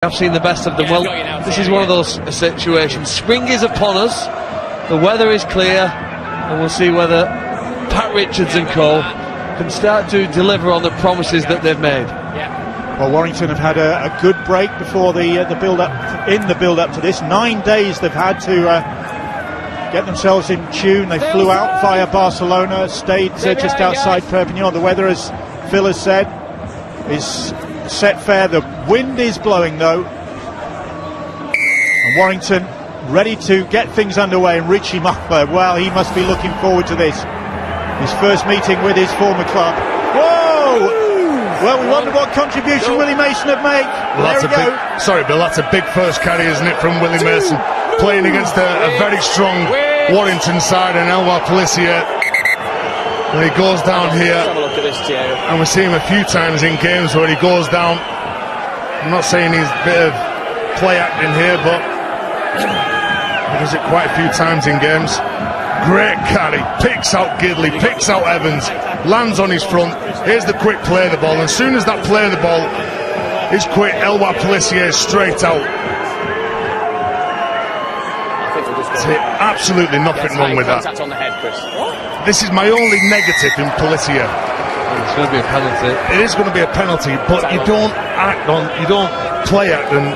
I've seen the best of them. Well, this is one of those situations. Spring is upon us, the weather is clear, and we'll see whether Pat Richards and co can start to deliver on the promises that they've made. Well, Warrington have had a good break before the build-up. In the build-up to this, 9 days they've had to get themselves in tune. They flew out via Barcelona, stayed just outside Perpignan. The weather, as Phil has said, is set fair. The wind is blowing though, and Warrington ready to get things underway. And Richie Muffler, well, he must be looking forward to this. His first meeting with his former club. Whoa! Well, we wonder what contribution Willie Mason have made. Well, there we go. Sorry, Bill, that's a big first carry, isn't it, from Willie Mason, playing against a very strong Warrington side and Elwar Pelissier. And he goes down here, and we see him a few times in games where he goes down. I'm not saying he's a bit of play acting here, but he does it quite a few times in games. Great carry, picks out Gidley, picks out Evans, lands on his front. Here's the quick play of the ball, and as soon as that play of the ball is quick, Elwar Pelissier straight out. Absolutely nothing wrong with that. This is my only negative in Pelissier. It's going to be a penalty. It is going to be a penalty, but you don't play act and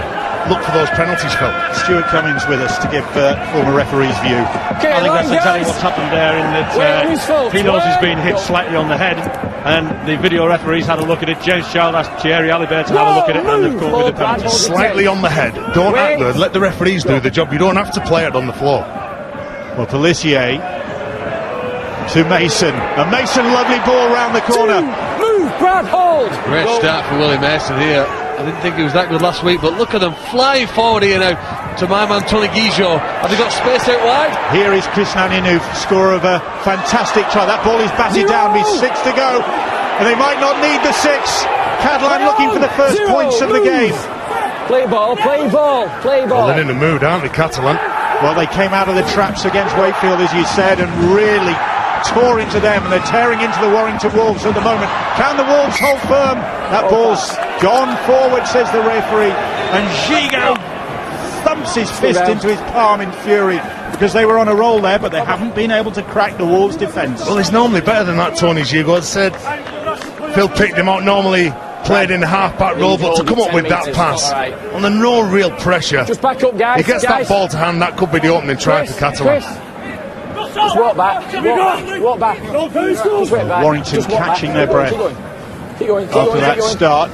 look for those penalties, Phil. Stuart Cummings with us to give former referee's view. I think that's exactly what's happened there, in that he knows he's been hit slightly on the head, and the video referee's had a look at it. James Child asked Thierry Alibert to have a look at it, and they've called with a penalty. Slightly on the head. Don't act good. Let the referees do the job. You don't have to play it on the floor. Well, Pelissier to Mason. And Mason, lovely ball round the corner. Move, Brad, hold. Great start for Willie Mason here. I didn't think he was that good last week, but look at them flying forward here now to my man Tony Guijo. Have they got space out wide? Here is Chris Naninu, scorer of a fantastic try. That ball is batted down with 6 to go, and they might not need the 6. Catalan looking for the first points of the game. Play ball, play ball, play ball. Well, they're in the mood, aren't they, Catalan? Well, they came out of the traps against Wakefield, as you said, and really tore into them, and they're tearing into the Warrington Wolves at the moment. Can the Wolves hold firm? That ball's gone forward, says the referee, and Gigot thumps his fist into his palm in fury, because they were on a roll there, but they haven't been able to crack the Wolves' defence. Well, he's normally better than that, Tony Gigot said. Phil picked him out, normally played in the half-back role, but to come up with that pass under no real pressure, just back up, guys. He gets that ball to hand, that could be the opening try for Catalan. Just walk back, walk back. Just wait back. Warrington just catching their breath after that start.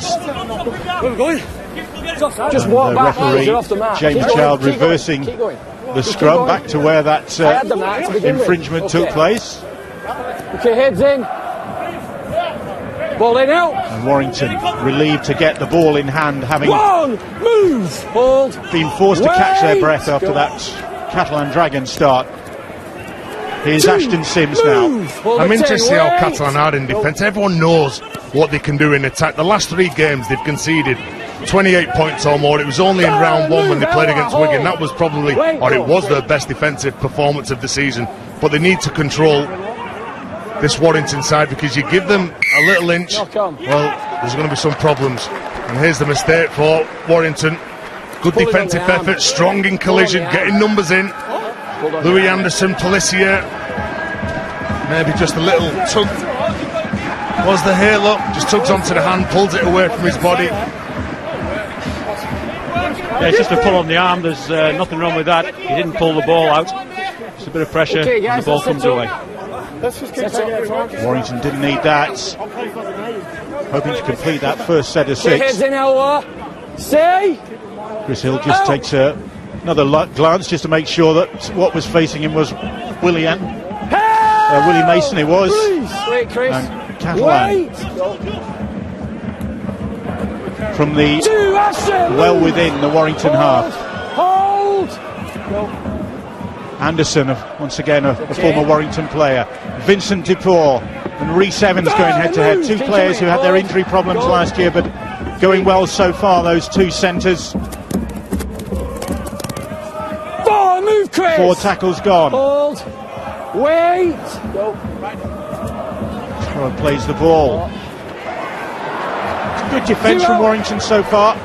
Just walk back. Referee Off the mat. James Child reversing the scrum back to where that infringement took place. Okay, heads in. Ball in out. And Warrington relieved to get the ball in hand, having move, hold, been forced to catch their breath after that Catalan Dragon start. Here's Ashton Sims now. I'm interested to see how Catalan are in defence. Everyone knows what they can do in attack. The last 3 games they've conceded 28 points or more. It was only in round 1 when they played against Wigan. That was probably, or it was, their best defensive performance of the season. But they need to control this Warrington side, because you give them a little inch, well, there's going to be some problems. And here's the mistake for Warrington. Good defensive effort, strong in collision, getting numbers in. Louis Anderson, Pelissier, maybe just a little tug. Was the halo, just tugs onto the hand, pulls it away from his body. Yeah, it's just a pull on the arm. There's nothing wrong with that. He didn't pull the ball out. Just a bit of pressure, and the ball comes away. Warrington didn't need that. Hoping to complete that first set of 6. Chris Hill just takes another glance just to make sure that what was facing him was Willie Mason. It was. And Catalan from the well within the Warrington half. Anderson, once again a former Warrington player. Vincent Dupont and Rhys Evans going head to head. 2 players who had their injury problems last year, but going well so far, those 2 centres. Move, Chris. 4 tackles gone. Hold. Wait. Troy plays the ball. Good defence from Warrington so far.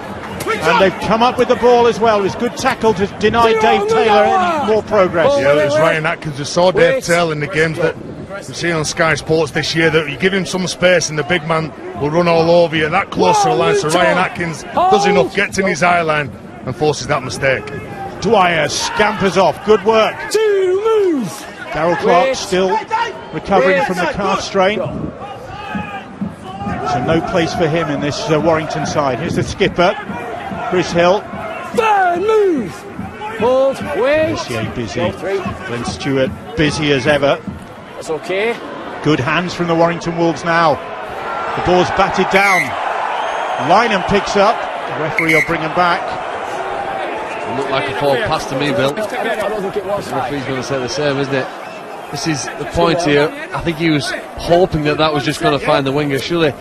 And they've come up with the ball as well. It was good tackle to deny Dave Taylor any more progress. Yeah, it was Ryan Atkins who saw Dave Taylor in the games that we've seen on Sky Sports this year, that you give him some space and the big man will run all over you, that close to the line. So Ryan Atkins does enough, gets in his eye line and forces that mistake. Dwyer scampers off. Good work. Darryl Clark still recovering from the calf strain. So no place for him in this Warrington side. Here's the skipper, Chris Hill. Hold, wait. Busy. Glenn Stewart busy as ever. That's okay. Good hands from the Warrington Wolves now. The ball's batted down. Lynham picks up. The referee will bring him back. It looked like a forward pass to me, Bill. I don't think it was. The referee's going to say the same, isn't it? This is the point here. I think he was hoping that was just going to find the winger. Surely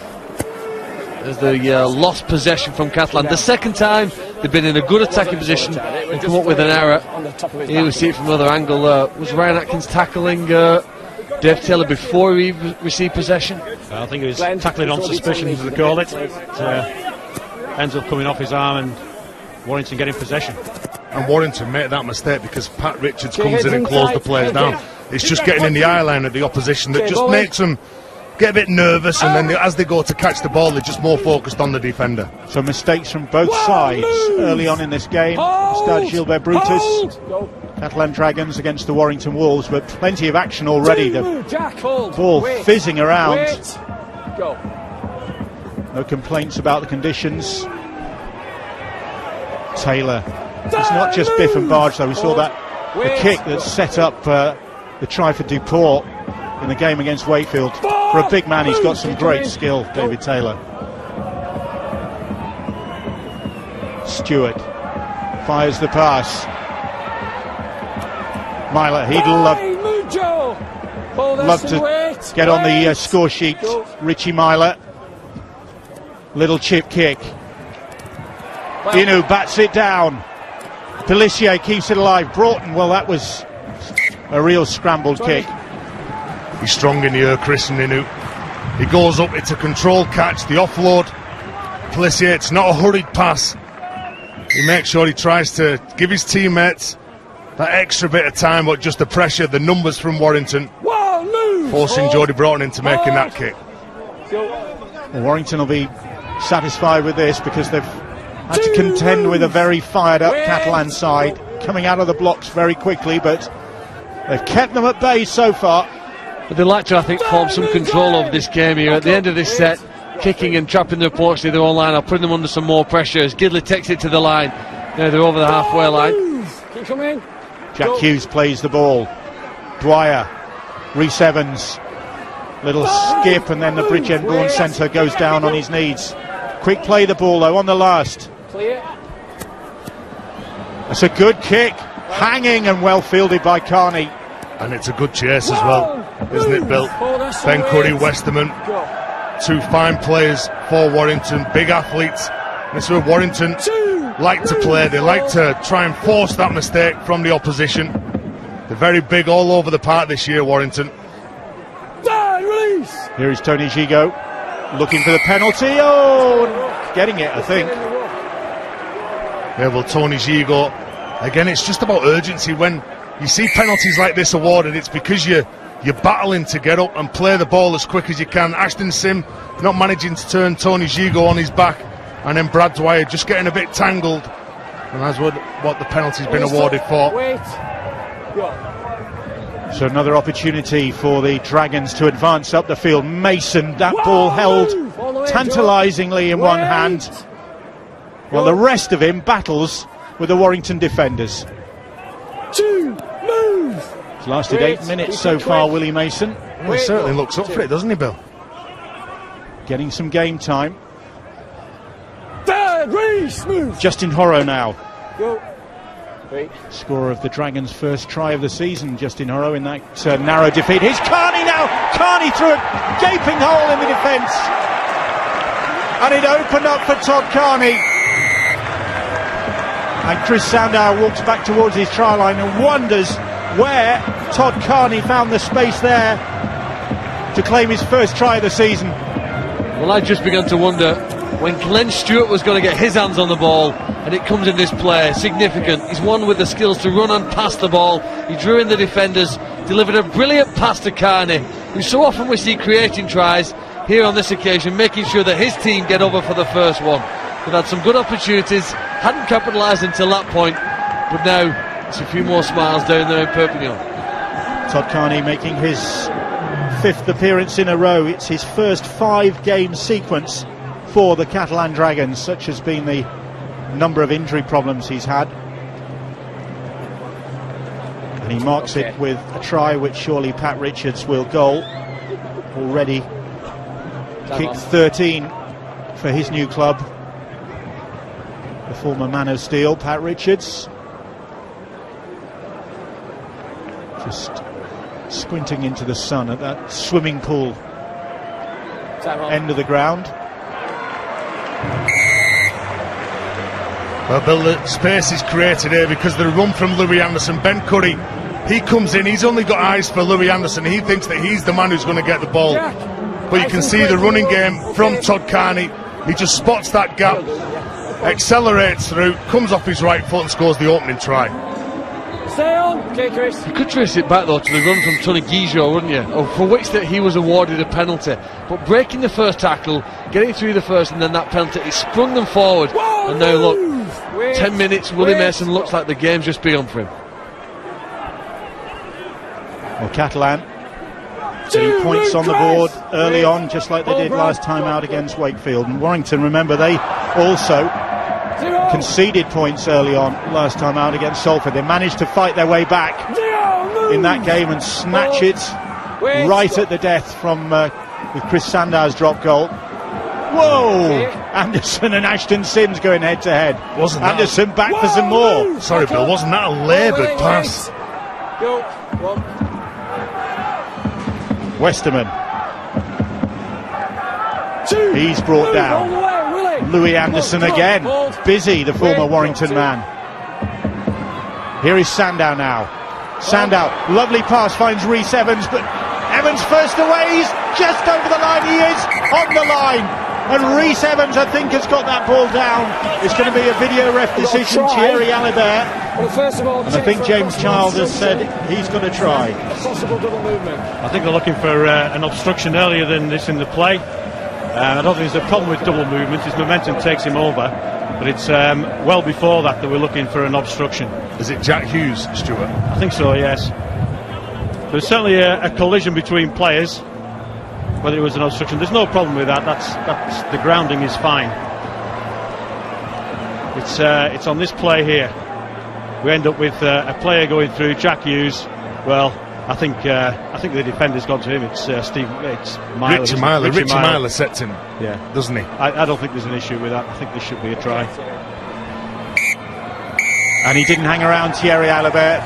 there's the lost possession from Catalan. The second time they've been in a good attacking position and come up with an error. Here we see it from another angle. Was Ryan Atkins tackling Dave Taylor before he received possession? I think he was tackling on suspicion, as they call it. Ends up coming off his arm and Warrington getting possession. And Warrington made that mistake because Pat Richards comes in and closes the players down. It's just getting in the eye line of the opposition that just makes them get a bit nervous, and then as they go to catch the ball, they're just more focused on the defender. So mistakes from both sides early on in this game. Stade Gilbert Brutus, Catalan Dragons against the Warrington Wolves, but plenty of action already. The ball fizzing around. No complaints about the conditions. Taylor. It's not just biff and barge though. We saw that the kick that set up the try for Duport in the game against Wakefield. For a big man, he's got some great skill, David Taylor. Stewart fires the pass. Myler, he'd love to get on the score sheet. Richie Myler. Little chip kick. Inu bats it down. Pelissier keeps it alive. Broughton, well, that was a real scrambled kick. He's strong in the air, Chris Inu. He goes up, it's a controlled catch, the offload. Pelissier, it's not a hurried pass. He makes sure he tries to give his teammates that extra bit of time, but just the pressure, the numbers from Warrington, forcing Jody Broughton into making that kick. Well, Warrington will be satisfied with this because they've had to contend with a very fired up Catalan side, coming out of the blocks very quickly, but they've kept them at bay so far. But they'd like to, I think, form some control over this game here. At the end of this set, kicking and trapping their opponents to their own line, or putting them under some more pressure as Gidley takes it to the line. Now they're over the halfway line. Jack Hughes plays the ball. Dwyer, Rhys Evans, little skip, and then the Bridgend Bourne centre goes down on his knees. Quick play the ball though on the last. That's a good kick, hanging and well fielded by Carney. And it's a good chase as well, isn't it, Bill? Ben Curry, Westerman, two fine players for Warrington, big athletes. This is where Warrington like to play. They like to try and force that mistake from the opposition. They're very big all over the park this year, Warrington. Here is Tony Gigot looking for the penalty. Oh, getting it, I think. Yeah, well, Tony Gigot, again, it's just about urgency. When you see penalties like this awarded, it's because you're battling to get up and play the ball as quick as you can. Ashton Sim not managing to turn Tony Gigot on his back, and then Brad Dwyer just getting a bit tangled, and that's what the penalty's been awarded for. So another opportunity for the Dragons to advance up the field. Mason, that ball held tantalisingly in one hand, while the rest of him battles with the Warrington defenders. It's lasted 8 minutes so far, Willie Mason. Well, he certainly looks up for it, doesn't he, Bill? Getting some game time. Justin Horrow now. Scorer of the Dragons' first try of the season, Justin Horrow, in that narrow defeat. Here's Carney now! Carney through a gaping hole in the defence. And it opened up for Todd Carney. And Chris Sandow walks back towards his try line and wonders where Todd Carney found the space there to claim his first try of the season. Well, I just began to wonder when Glenn Stewart was going to get his hands on the ball. and it comes in this play. Significant. He's one with the skills to run and pass the ball. He drew in the defenders, delivered a brilliant pass to Carney, who so often we see creating tries. Here on this occasion, making sure that his team get over for the first one. They've had some good opportunities, hadn't capitalised until that point, but now it's a few more smiles down there in Perpignan. Todd Carney making his 5th appearance in a row. It's his first 5-game sequence for the Catalan Dragons. Such has been the number of injury problems he's had. And he marks it with a try which surely Pat Richards will goal. Already kicked 13 for his new club. The former man of steel, Pat Richards. Just squinting into the sun at that swimming pool end of the ground. Well, Bill, the space is created here because the run from Louis Anderson. Ben Curry, he comes in, he's only got eyes for Louis Anderson. He thinks that he's the man who's going to get the ball. But you can see the running game from Todd Carney. He just spots that gap, accelerates through, comes off his right foot and scores the opening try. Stay on. Okay, Chris. You could trace it back though to the run from Tony Guijo, wouldn't you? Oh, for which that he was awarded a penalty. But breaking the first tackle, getting through the first and then that penalty, he sprung them forward. And now look, 10 minutes, Willie Mason looks like the game's just begun for him. Well, Catalan, 3 points on the board early on, just like they did last time out against Wakefield. And Warrington, remember, they also conceded points early on last time out against Salford. They managed to fight their way back in that game and snatch it right at the death from with Chris Sandow's drop goal. Whoa! Anderson and Ashton Sims going head to head. Wasn't that Anderson back for some more. Sorry, Bill, wasn't that a laboured pass? Westerman. He's brought down. Louis Anderson again. Busy, the former Warrington man. Here is Sandow now. Sandow, lovely pass, finds Rhys Evans, but Evans first away. He's just over the line. He is on the line. And Rhys Evans, I think, has got that ball down. It's going to be a video ref decision. Thierry Alibert. And I think James Child has said he's going to try. I think they're looking for an obstruction earlier than this in the play. I don't think there's a problem with double movement. His momentum takes him over, but it's well before that we're looking for an obstruction. Is it Jack Hughes, Stuart? I think so, yes. There's certainly a collision between players. Whether it was an obstruction, there's no problem with that. That's the grounding is fine. It's on this play here. We end up with a player going through, Jack Hughes. Well, I think the defender's gone to him. It's Myler. Richie Myler sets him, doesn't he? I don't think there's an issue with that. I think this should be a try. And he didn't hang around, Thierry Alibert.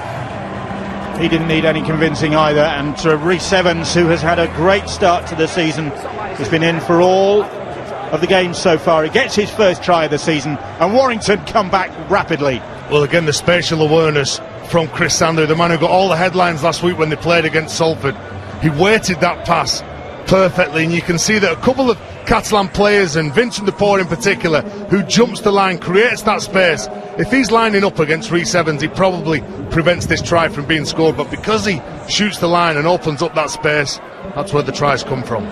He didn't need any convincing either. And Rhys Evans, who has had a great start to the season, has been in for all of the games so far. He gets his first try of the season, and Warrington come back rapidly. Well, again, the spatial awareness from Chris Sandow, the man who got all the headlines last week when they played against Salford. He weighted that pass perfectly, and you can see that a couple of Catalan players, and Vincent de Paul in particular, who jumps the line, creates that space. If he's lining up against Rhys Evans, he probably prevents this try from being scored, but because he shoots the line and opens up that space, that's where the tries come from.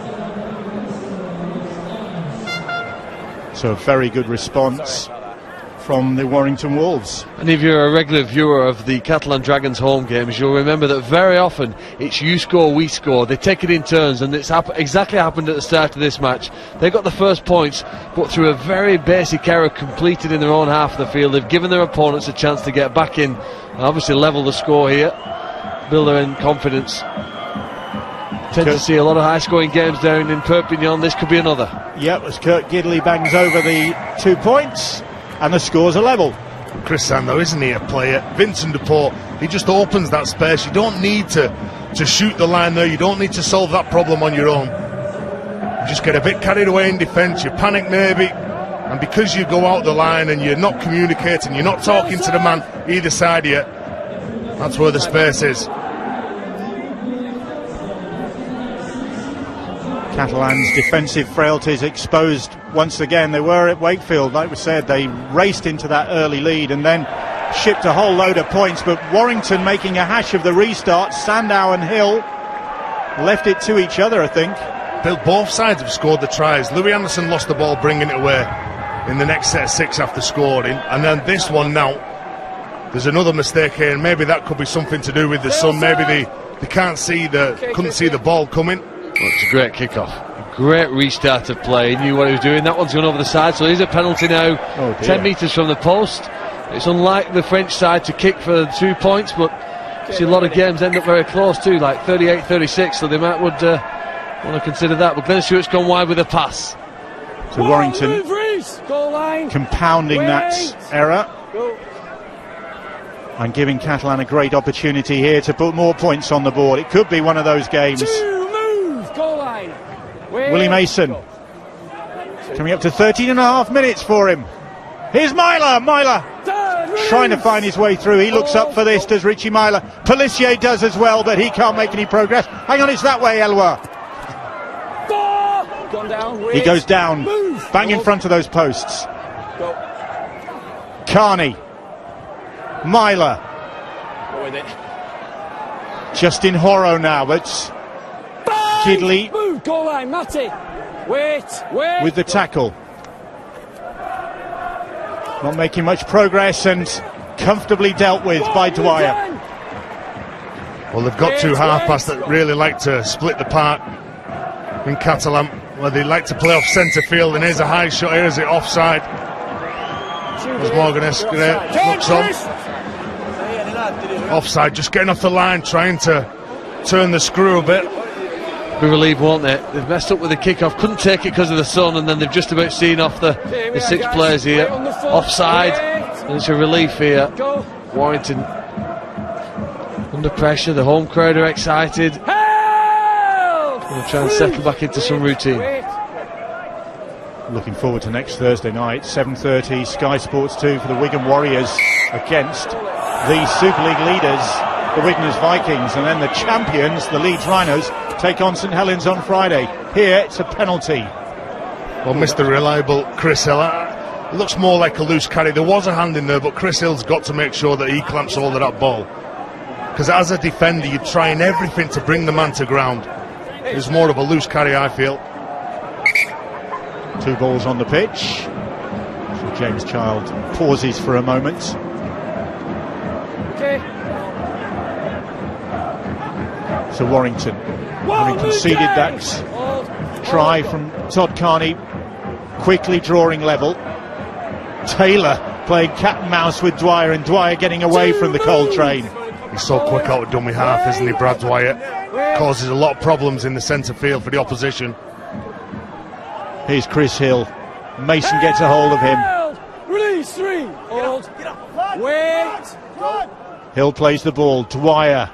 So a very good response from the Warrington Wolves. And if you're a regular viewer of the Catalan Dragons home games, you'll remember that very often it's you score, we score. They take it in turns, and it's exactly happened at the start of this match. They got the first points, but through a very basic error completed in their own half of the field. They've given their opponents a chance to get back in and obviously level the score here, build their own confidence. Tend to see a lot of high-scoring games down in Perpignan. This could be another. Yep, as Kurt Gidley bangs over the 2 points. And the scores are level. Chris Sandow, isn't he a player? Vincent de Paul, he just opens that space. You don't need to shoot the line there. You don't need to solve that problem on your own. You just get a bit carried away in defence. You panic maybe, and because you go out the line and you're not communicating, you're not talking to the man either side of you, that's where the space is. Catalan's defensive frailties exposed once again. They were at Wakefield, like we said. They raced into that early lead and then shipped a whole load of points, but Warrington making a hash of the restart. Sandow and Hill left it to each other, I think. Both sides have scored the tries. Louis Anderson lost the ball, bringing it away in the next set of 6 after scoring, and then this one now, there's another mistake here, and maybe that could be something to do with the sun. Maybe they couldn't see the ball coming. Well, it's a great kick-off. A great restart of play. He knew what he was doing. That one's gone over the side, so here's a penalty now. 10 metres from the post. It's unlike the French side to kick for 2 points, but see a lot of games end up very close too, like 38-36, so they might want to consider that. But Glenn Stewart's gone wide with a pass. So Warrington compounding that error and giving Catalan a great opportunity here to put more points on the board. It could be one of those games. Willie Mason coming up to 13.5 minutes for him. Here's Myler trying to find his way through. He looks up for this, does Richie Myler. Pelissier does as well, but he can't make any progress. Hang on, it's that way, Elwa. He goes down, bang in front of those posts. Carney, Myler, Justin Horo now, but Gidley with the tackle. Not making much progress and comfortably dealt with by Dwyer. Well, they've got 2 half-backs that really like to split the park in Catalan, where they like to play off centre field, and here's a high shot, here's it offside. As Morgan Escudero looks on. Offside, just getting off the line, trying to turn the screw a bit. Be relieved, won't they? They've messed up with the kick-off, couldn't take it because of the sun, and then they've just about seen off the 6 players here. Offside, and it's a relief here. Warrington under pressure, the home crowd are excited. Going to try and settle back into some routine. Looking forward to next Thursday night, 7:30, Sky Sports 2 for the Wigan Warriors against the Super League leaders, the Widnes Vikings, and then the champions, the Leeds Rhinos, take on St Helens on Friday. Here it's a penalty. Well, Mr. Reliable Chris Hill, it looks more like a loose carry. There was a hand in there, but Chris Hill's got to make sure that he clamps hold of that ball, because as a defender you're trying everything to bring the man to ground. It was more of a loose carry, I feel. 2 balls on the pitch. So James Child pauses for a moment. So Warrington, having conceded that try from Todd Carney, quickly drawing level. Taylor playing cat and mouse with Dwyer, and Dwyer getting away from the coal train. He's so quick out of dummy half, isn't he, Brad Dwyer? Causes a lot of problems in the centre field for the opposition. Here's Chris Hill. Mason gets a hold of him. Release 3. Hold. Wait. Hill plays the ball. Dwyer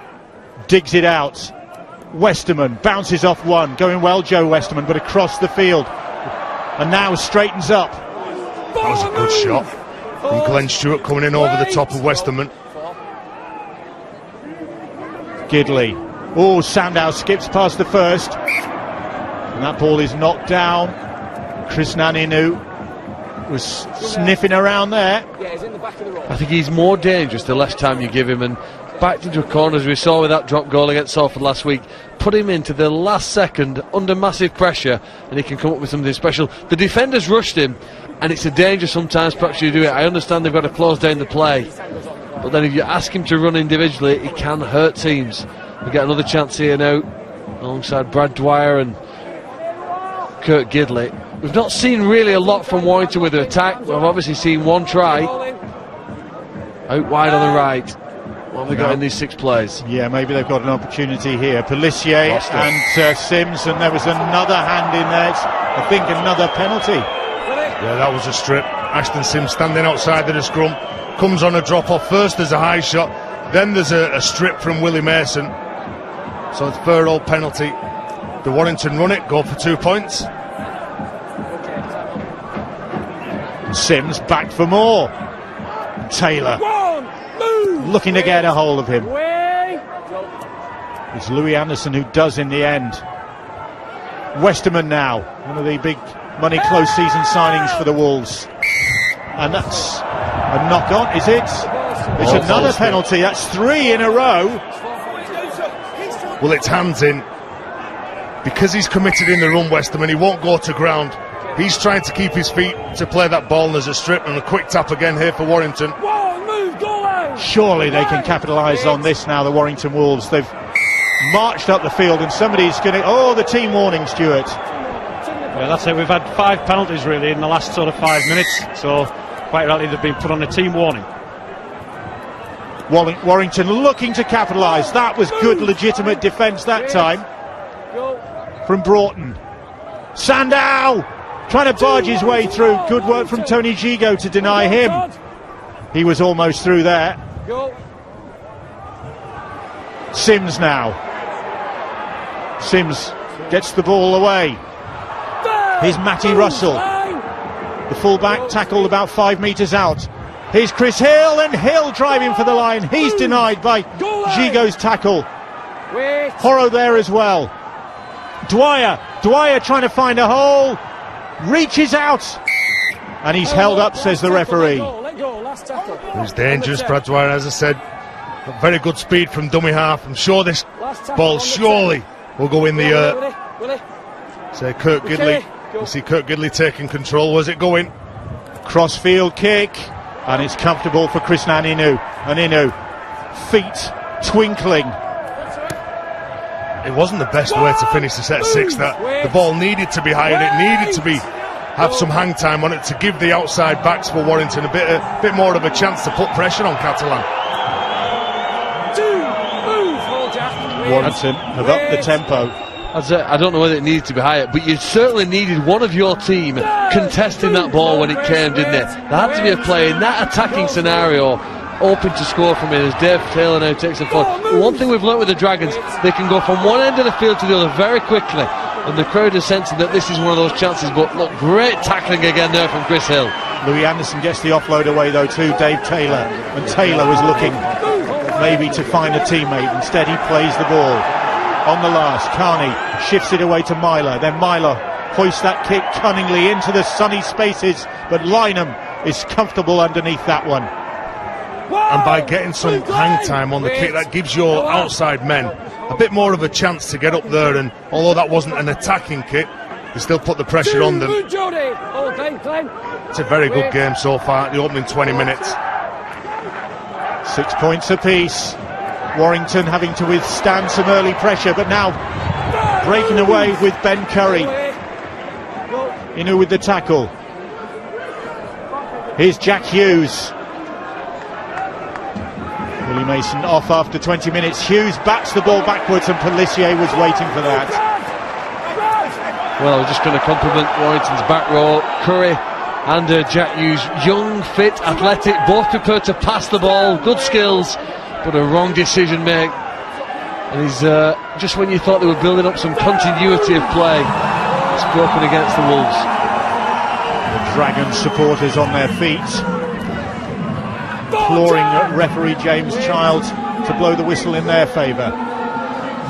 digs it out. Westerman bounces off one. Going well, Joe Westerman, but across the field. And now straightens up. That was a good shot. And Glenn Stewart coming in over the top of Westerman. Gidley. Oh, Sandow skips past the first. And that ball is knocked down. Chris Naninu was sniffing around there. I think he's more dangerous the less time you give him, and backed into a corner as we saw with that drop goal against Salford last week. Put him into the last second under massive pressure and he can come up with something special. The defenders rushed him, and it's a danger sometimes perhaps you do it. I understand they've got to close down the play, but then if you ask him to run individually, it can hurt teams. We get another chance here now alongside Brad Dwyer and Kurt Gidley. We've not seen really a lot from Warrington with their attack. We've obviously seen one try out wide on the right. What have they got in these 6 plays? Yeah, maybe they've got an opportunity here. Pelissier and Sims, and there was another hand in there. I think another penalty. Yeah, that was a strip. Ashton Sims standing outside of the scrum, comes on a drop-off. First there's a high shot, then there's a strip from Willie Mason. So it's third old penalty. The Warrington run it, go for 2 points. Sims back for more. Taylor looking to get a hold of him. It's Louis Anderson who does in the end. Westerman now, one of the big money close season signings for the Wolves. And that's a knock on, is it? It's another penalty. That's 3 in a row. Well, it's hands in. Because he's committed in the run, West Ham, and he won't go to ground. He's trying to keep his feet to play that ball, and there's a strip and a quick tap again here for Warrington. Surely they can capitalise on this now, the Warrington Wolves. They've marched up the field and somebody's going to... Oh, the team warning, Stuart. Yeah, that's it. We've had 5 penalties really in the last sort of 5 minutes, so quite rightly they've been put on a team warning. Warrington looking to capitalise. That was good legitimate defence that time from Broughton. Sandow trying to barge his way through. Good work from Tony Gigo to deny him. He was almost through there. Sims now. Sims gets the ball away. Here's Matty Russell. The fullback tackled about 5 metres out. Here's Chris Hill, and Hill driving for the line. He's denied by Gigo's tackle. Horrow there as well. Dwyer trying to find a hole. Reaches out. And he's held up, says the referee. It was dangerous, Brad Dwyer, as I said. Very good speed from dummy half. I'm sure this ball surely will go in the air. Say Kirk Gidley. You see Kirk Gidley taking control. Was it going? Crossfield kick. And it's comfortable for Chris Aninu. Aninu, feet twinkling. It wasn't the best way to finish the set 6. That the ball needed to be high and it needed to be have some hang time on it to give the outside backs for Warrington a bit more of a chance to put pressure on Catalan. Warrington have upped the tempo. I don't know whether it needed to be higher, but you certainly needed one of your team contesting that ball when it came, didn't it? There had to be a player in that attacking scenario open to score from it, as Dave Taylor now takes it forward. One thing we've learnt with the Dragons, they can go from one end of the field to the other very quickly, and the crowd is sensing that this is one of those chances. But look, great tackling again there from Chris Hill. Louis Anderson gets the offload away though to Dave Taylor, and Taylor was looking maybe to find a teammate. Instead he plays the ball on the last. Carney shifts it away to Myler, then Myler hoists that kick cunningly into the sunny spaces, but Lynham is comfortable underneath that one. And by getting some hang time on the kick, that gives your outside men a bit more of a chance to get up there, and although that wasn't an attacking kick, they still put the pressure on them. It's a very good game so far, the opening 20 minutes. 6 points apiece. Warrington having to withstand some early pressure, but now breaking away with Ben Curry. Inu with the tackle. Here's Jack Hughes. Willie Mason off after 20 minutes. Hughes bats the ball backwards, and Pelissier was waiting for that. Well, I was just going to compliment Warrington's back row. Curry and Jack Hughes, young, fit, athletic, both prepared to pass the ball, good skills, but a wrong decision make. And he's just when you thought they were building up some continuity of play, it's broken against the Wolves. The Dragons supporters on their feet, imploring referee James Child to blow the whistle in their favour.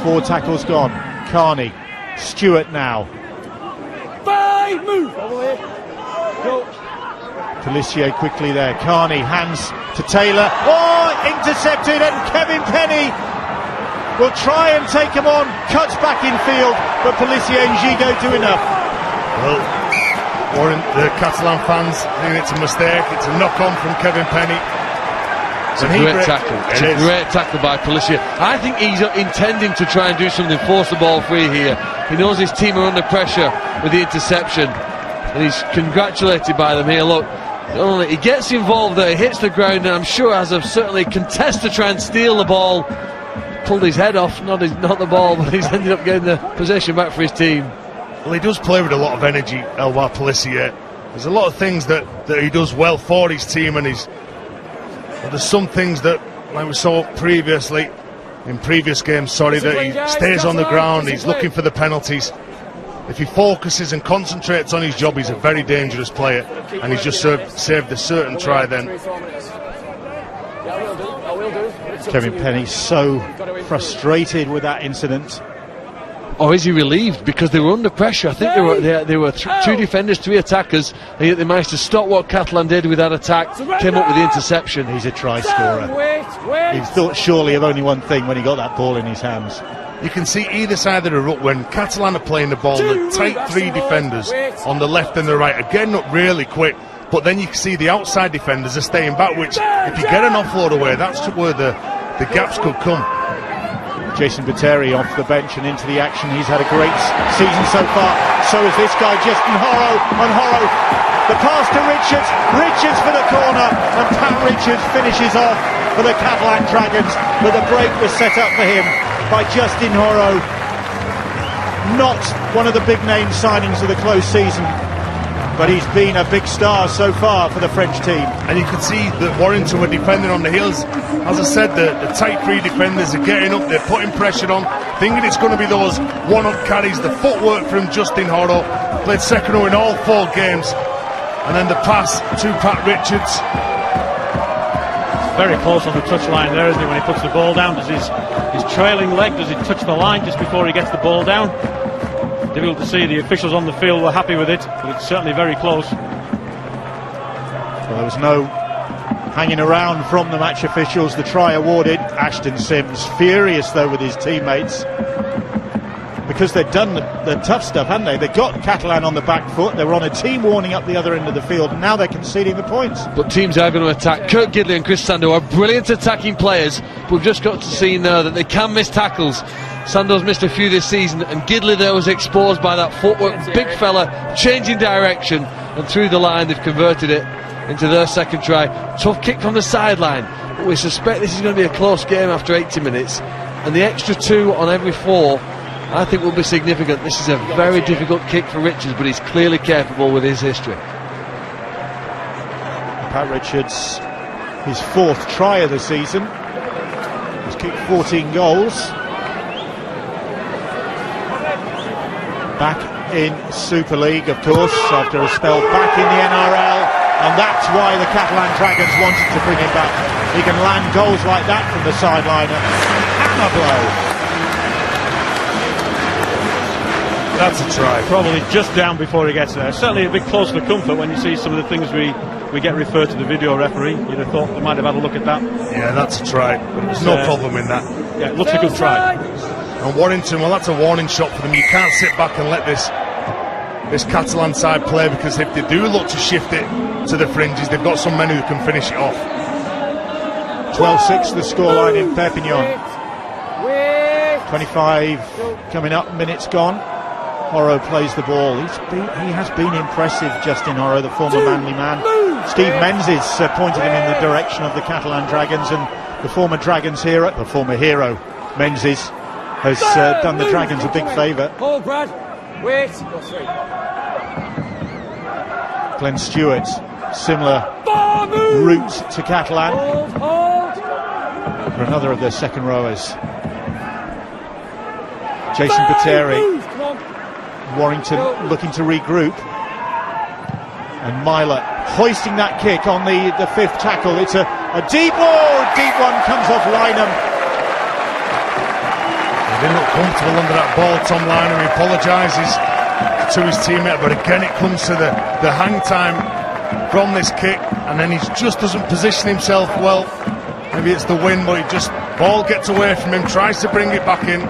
4 tackles gone. Carney, Stewart now. Move. Pelissier quickly there. Carney hands to Taylor. Oh, intercepted, and Kevin Penny will try and take him on. Cuts back in field, but Pelissier and Gigo do enough. Well, the Catalan fans think it's a mistake. It's a knock-on from Kevin Penny. It's a great tackle. It's a great tackle by Pelissier. I think he's intending to try and do something, force the ball free here. He knows his team are under pressure with the interception, and he's congratulated by them here. Look, he gets involved there, he hits the ground, and I'm sure as a certainly contest to try and steal the ball, pulled his head off, not the ball, but he's ended up getting the possession back for his team. Well, he does play with a lot of energy, Elwar Pelissier. There's a lot of things that he does well for his team, and there's some things that, like we saw previously, in previous games, that he stays on the ground, he's looking for the penalties. If he focuses and concentrates on his job, he's a very dangerous player, and he's just saved a certain try then. Kevin Penny so frustrated with that incident. Or is he relieved because they were under pressure? I think they were two defenders, three attackers, and yet they managed to stop what Catalan did with that attack, came up with the interception. He's a try scorer. He thought surely of only one thing when he got that ball in his hands. You can see either side of the ruck when Catalan are playing the ball, the tight three defenders on the left and the right are getting up really quick, but then you can see the outside defenders are staying back, which if you get an offload away, that's where the gaps could come. Jason Bateri off the bench and into the action. He's had a great season so far. So is this guy, Justin Horo. On Horo, the pass to Richards. Richards for the corner, and Pat Richards finishes off for the Catalan Dragons. But the break was set up for him by Justin Horo. Not one of the big name signings of the close season, but he's been a big star so far for the French team. And you can see that Warrington were defending on the heels. As I said, the tight three defenders are getting up, they're putting pressure on, thinking it's going to be those one-up carries. The footwork from Justin Horo, played second row in all 4 games, and then the pass to Pat Richards. Very close on the touchline there, isn't he, when he puts the ball down? Does his trailing leg, does it touch the line just before he gets the ball down? Difficult to see. The officials on the field were happy with it, but it's certainly very close. Well, there was no hanging around from the match officials. The try awarded. Ashton Sims furious though with his teammates, because they'd done the tough stuff, hadn't they? They got Catalan on the back foot. They were on a team warning up the other end of the field, and now they're conceding the points. But teams are going to attack. Kirk Gidley and Chris Sando are brilliant attacking players, but we've just got to see now that they can miss tackles. Sando's missed a few this season, and Gidley there was exposed by that footwork. Big fella changing direction, and through the line they've converted it into their second try. Tough kick from the sideline, but we suspect this is going to be a close game after 80 minutes, and the extra 2 on every 4 I think will be significant. This is a very difficult kick for Richards, but he's clearly capable with his history. Pat Richards, his 4th try of the season. He's kicked 14 goals. Back in Super League, of course, after a spell back in the NRL, and that's why the Catalan Dragons wanted to bring him back. He can land goals like that from the sideline. Hammer blow. That's a try. Probably just down before he gets there. Certainly a bit close for comfort when you see some of the things we get referred to the video referee. You'd have thought they might have had a look at that. Yeah, that's a try. There's no problem in that. Yeah, it looks a good try. And Warrington, well, that's a warning shot for them. You can't sit back and let this Catalan side play, because if they do look to shift it to the fringes, they've got some men who can finish it off. 12-6 the scoreline in Perpignan. 25 coming up, minutes gone. Horo plays the ball. He has been impressive, Justin Horo, the former Manly man. Steve Menzies pointed him in the direction of the Catalan Dragons, and the former Dragons hero, the former hero, Menzies, has done the Dragons a big favour. Hold, Brad. Wait. Glenn Stewart, similar route to Catalan. Hold. For another of their second rowers. Jason Bateri. Warrington looking to regroup, and Myler hoisting that kick on the 5th tackle. It's a deep one comes off Lynham. He didn't look comfortable under that ball, Tom Lynham. He apologises to his teammate, but again it comes to the hang time from this kick, and then he just doesn't position himself well. Maybe it's the wind, but ball gets away from him, tries to bring it back in.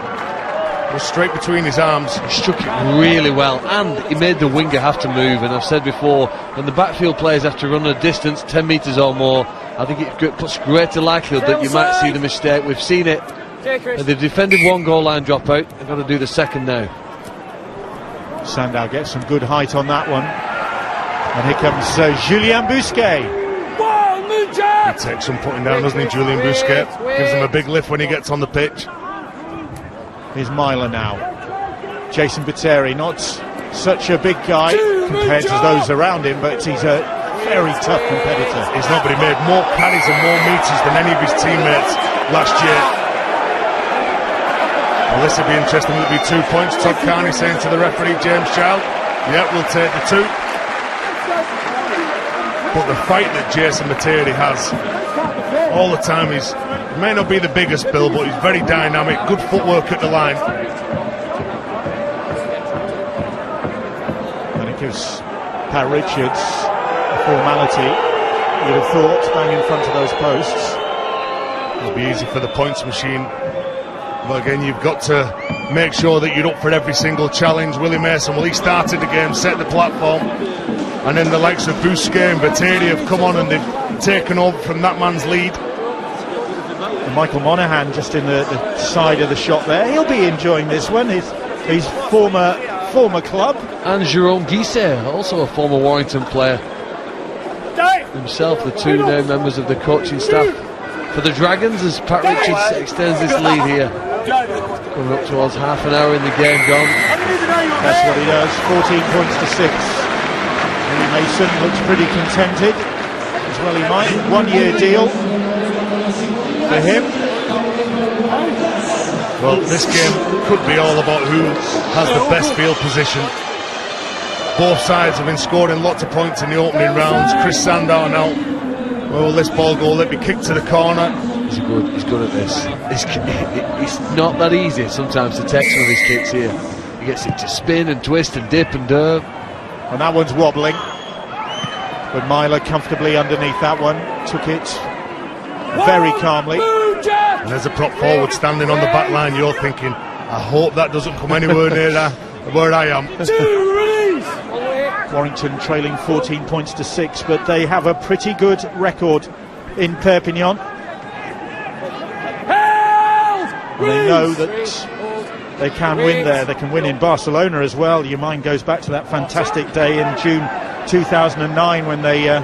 Was straight between his arms. He struck it really well, and he made the winger have to move. And I've said before, when the backfield players have to run a distance 10 metres or more, I think it puts greater likelihood that you might see the mistake. We've seen it, and they've defended 1 goal line dropout. They've got to do the second now. Sandow gets some good height on that one, and here comes Julien Bousquet. He takes some putting down, doesn't he, Julien Bousquet? Gives him a big lift when he gets on the pitch. Here's Myler now. Jason Bateri, not such a big guy compared to those around him, but he's a very tough competitor. He's not, but he made more carries and more meters than any of his teammates last year. Well, this will be interesting. Will it be 2 points? Todd Carney saying to the referee, James Child, yeah, we'll take the 2. But the fight that Jason Bateri has all the time, he may not be the biggest, Bill, but he's very dynamic, good footwork at the line. because Pat Richards, a formality, you'd have thought, bang in front of those posts. It'll be easy for the points machine. But again, you've got to make sure that you're up for every single challenge. Willie Mason, well, he started the game, set the platform, and then the likes of Bousquet and Batteri have come on and they've taken over from that man's lead. And Michael Monaghan just in the side of the shot there. He'll be enjoying this one. His former club. And Jérôme Guisset, also a former Warrington player himself, the two now members of the coaching staff for the Dragons, as Pat Richards extends his lead here. Coming up towards half an hour in the game gone. That's what he does, 14 points to 6. Willie Mason looks pretty contented, as well he might. 1 year deal for him. Well, this game could be all about who has the best field position. Both sides have been scoring lots of points in the opening rounds. Chris Sandow now, where will this ball go? Let me kick to the corner. He's good at this. It's not that easy sometimes to take some of his kicks here. He gets it to spin and twist and dip and derb. And that one's wobbling, but Myler comfortably underneath that one, took it very calmly. And there's a prop forward standing on the back line. You're thinking, I hope that doesn't come anywhere near where I am. Warrington trailing 14 points to 6, but they have a pretty good record in Perpignan. And they know that they can win there. They can win in Barcelona as well. Your mind goes back to that fantastic day in June 2009 when they were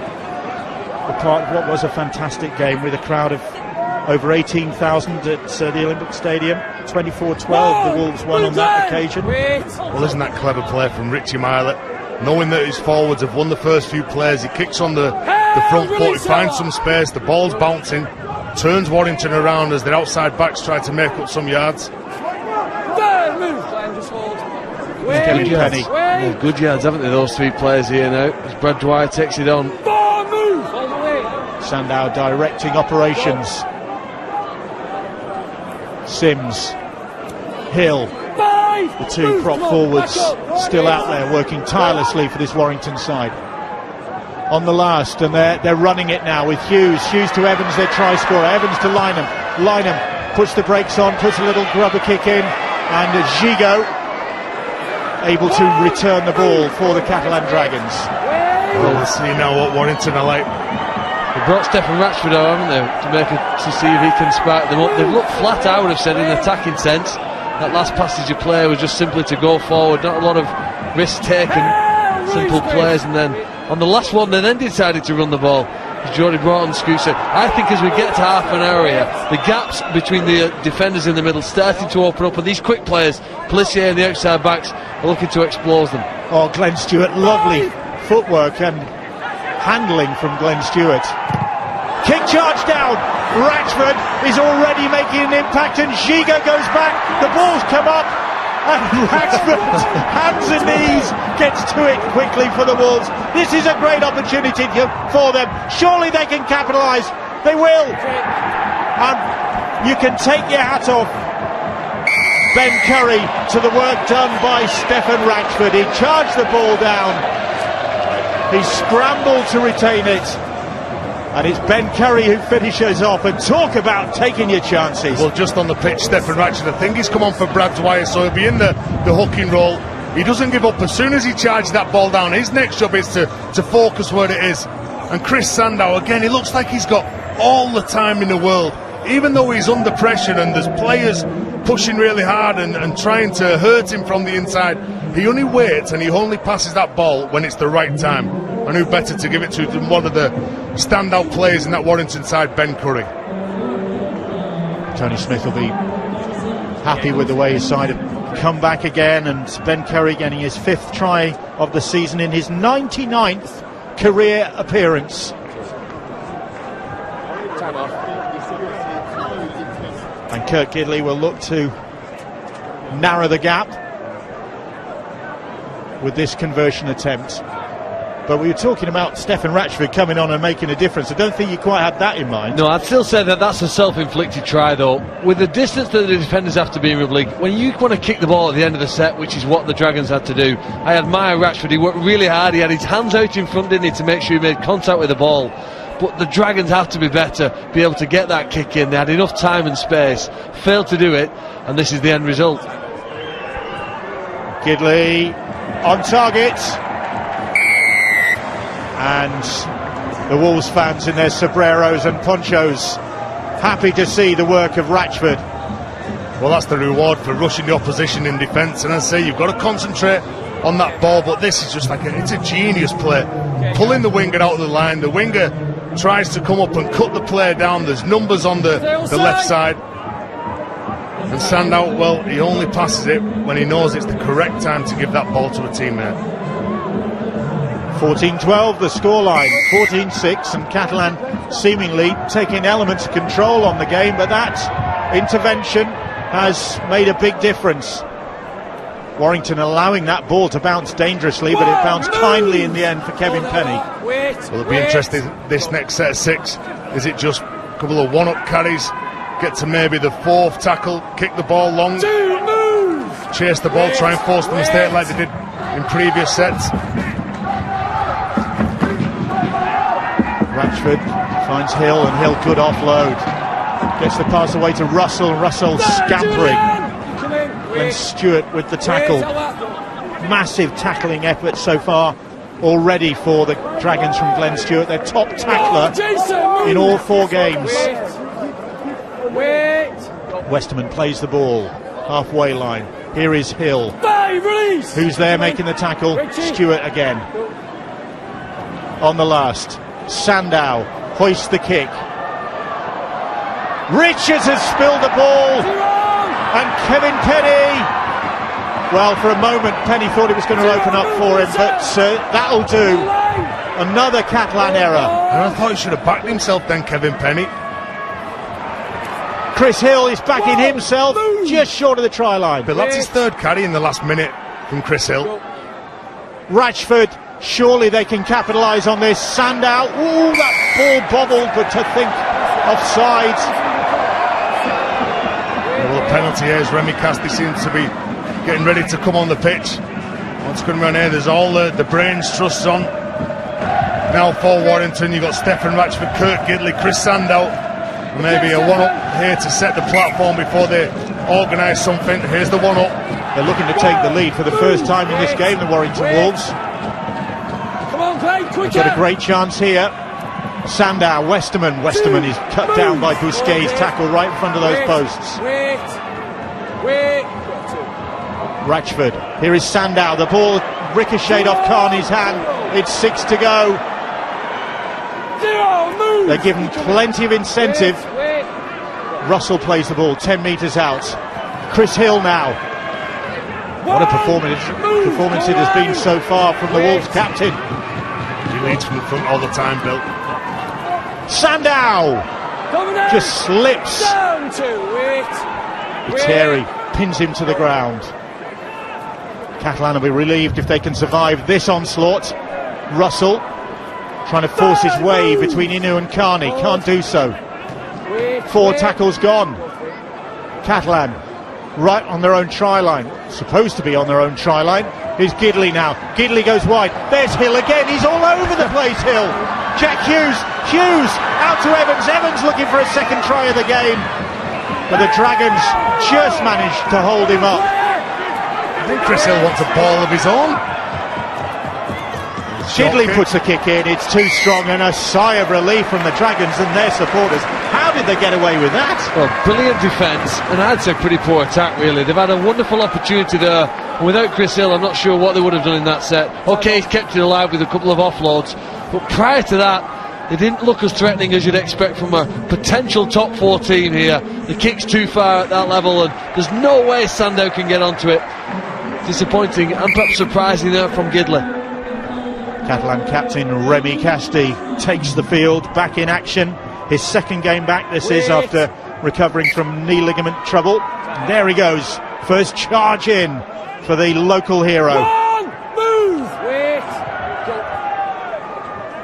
part of what was a fantastic game with a crowd of over 18,000 at the Olympic Stadium. 24-12, the Wolves won on that occasion. Well, isn't that clever play from Richie Myler? Knowing that his forwards have won the first few plays, he kicks on the front foot, he finds some space, the ball's bouncing, turns Warrington around as their outside backs try to make up some yards. Good yards. Well, good yards, haven't they, those three players here now, as Brad Dwyer takes it on. Sandow directing operations. Sims, Hill, the two prop forwards still out there working tirelessly for this Warrington side. On the last, and they're running it now with Hughes to Evans, their try scorer. Evans to Lynham puts the brakes on, puts a little grubber kick in, and Gigot able to return the ball for the Catalan Dragons. Well, we'll see now what Warrington are like. They brought Stefan Ratchford out, haven't they, to see if he can spark them up. They've looked flat out, I've said, in an attacking sense. That last passage of play was just simply to go forward, not a lot of risk taken, simple plays, and then on the last one they then decided to run the ball. Jody Broughton scoots it. I think as we get to half an hour here, the gaps between the defenders in the middle starting to open up, and these quick players, Pelissier and the outside backs, are looking to expose them. Oh, Glenn Stewart, lovely footwork and handling from Glenn Stewart. Kick charge down. Ratchford is already making an impact, and Gigot goes back. The ball's come up, and Ratchford, hands and knees, gets to it quickly for the Wolves. This is a great opportunity for them. Surely they can capitalise. They will. And you can take your hat off, Ben Curry, to the work done by Stefan Ratchford. He charged the ball down. He scrambled to retain it. And it's Ben Curry who finishes off, and talk about taking your chances. Well, just on the pitch, Stefan Ratchford, I think he's come on for Brad Dwyer, so he'll be in the hooking role. He doesn't give up. As soon as he charges that ball down, his next job is to focus where it is. And Chris Sandow, again, he looks like he's got all the time in the world. Even though he's under pressure and there's players pushing really hard and trying to hurt him from the inside, he only waits and he only passes that ball when it's the right time. And who better to give it to than one of the standout players in that Warrington side, Ben Curry. Tony Smith will be happy with the way his side have come back again, and Ben Curry getting his 5th try of the season in his 99th career appearance. And Kirk Gidley will look to narrow the gap with this conversion attempt. But we were talking about Stefan Ratchford coming on and making a difference. I don't think you quite had that in mind. No, I'd still say that that's a self-inflicted try, though. With the distance that the defenders have to be in rugby league, when you want to kick the ball at the end of the set, which is what the Dragons had to do, I admire Ratchford. He worked really hard. He had his hands out in front, didn't he, to make sure he made contact with the ball. But the Dragons have to be better, be able to get that kick in. They had enough time and space, failed to do it, and this is the end result. Gidley on target. And the Wolves fans in their sombreros and ponchos happy to see the work of Ratchford. Well, that's the reward for rushing the opposition in defence, and I say you've got to concentrate on that ball, but this is just like it's a genius play, pulling the winger out of the line. The winger tries to come up and cut the player down. There's numbers on the left side, and Sandow, well, he only passes it when he knows it's the correct time to give that ball to a teammate. 14-12 the scoreline, 14-6, and Catalan seemingly taking elements of control on the game, but that intervention has made a big difference. Warrington allowing that ball to bounce dangerously, but it bounced kindly in the end for Kevin Penny. Well, it'll be interesting this next set of 6. Is it just a couple of one-up carries, get to maybe the 4th tackle, kick the ball long, chase the ball, try and force the mistake like they did in previous sets? Ratchford finds Hill, and Hill could offload. Gets the pass away to Russell. Russell scampering. Glenn Stewart with the tackle. Massive tackling effort so far already for the Dragons from Glenn Stewart. Their top tackler in all 4 games. Westerman plays the ball. Halfway line. Here is Hill. Who's there making the tackle? Stewart again. On the last. Sandow hoists the kick. Richards has spilled the ball, and Kevin Penny, well, for a moment Penny thought it was going to open up for him, but that'll do. Another Catalan error. And I thought he should have backed himself then, Kevin Penny. Chris Hill is backing himself just short of the try line. But that's his 3rd carry in the last minute from Chris Hill. Ratchford, surely they can capitalise on this. Sandow, ooh, that ball bobbled, but to think offside. Well, the penalty here is Remy Castille seems to be getting ready to come on the pitch. What's going around here? There's all the brains trusts on. Now for Warrington, you've got Stefan Ratchford, Kurt Gidley, Chris Sandow. Maybe a one-up here to set the platform before they organise something. Here's the one-up. They're looking to take the lead for the first time in this game, the Warrington Wolves. They've got a great chance here. Sandow, Westerman. Westerman is cut down by Bousquet's tackle right in front of those posts. Ratchford. Here is Sandow. The ball ricocheted off Carney's hand. It's 6 to go. They're given plenty of incentive. Russell plays the ball 10 metres out. Chris Hill now. What a performance it has been so far from the Wolves captain. He leads from the front all the time, Bill. Sandow just slips. Terry pins him to the ground. Catalan will be relieved if they can survive this onslaught. Russell trying to force his way between Inu and Carney, can't do so. 4 tackles gone. Catalan right on their own try line, supposed to be on their own try line. Here's Gidley now. Gidley goes wide. There's Hill again. He's all over the place, Hill. Jack Hughes out to Evans. Evans looking for a second try of the game, but the Dragons just managed to hold him up. I think Chris Hill wants a ball of his own. Gidley puts the kick in. It's too strong, and a sigh of relief from the Dragons and their supporters. How did they get away with that? Well, brilliant defence, and I'd say pretty poor attack, really. They've had a wonderful opportunity there. Without Chris Hill, I'm not sure what they would have done in that set. OK, he's kept it alive with a couple of offloads, but prior to that, they didn't look as threatening as you'd expect from a potential top 4 team here. The kick's too far at that level, and there's no way Sandow can get onto it. Disappointing and perhaps surprising there from Gidley. Catalan captain Remy Castille takes the field, back in action. His 2nd game back, this is, after recovering from knee ligament trouble. And there he goes, first charge in for the local hero.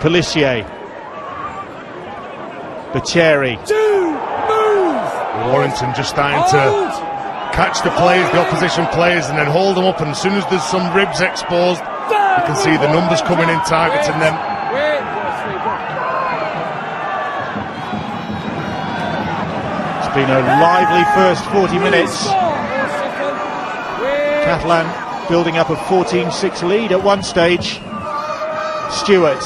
Pelissier. Bacheri. Warrington just starting to catch the players, the opposition players, and then hold them up, and as soon as there's some ribs exposed, you can see the numbers coming in, targeting them. It's been a lively first 40 minutes. Catalan building up a 14-6 lead at one stage. Stewart.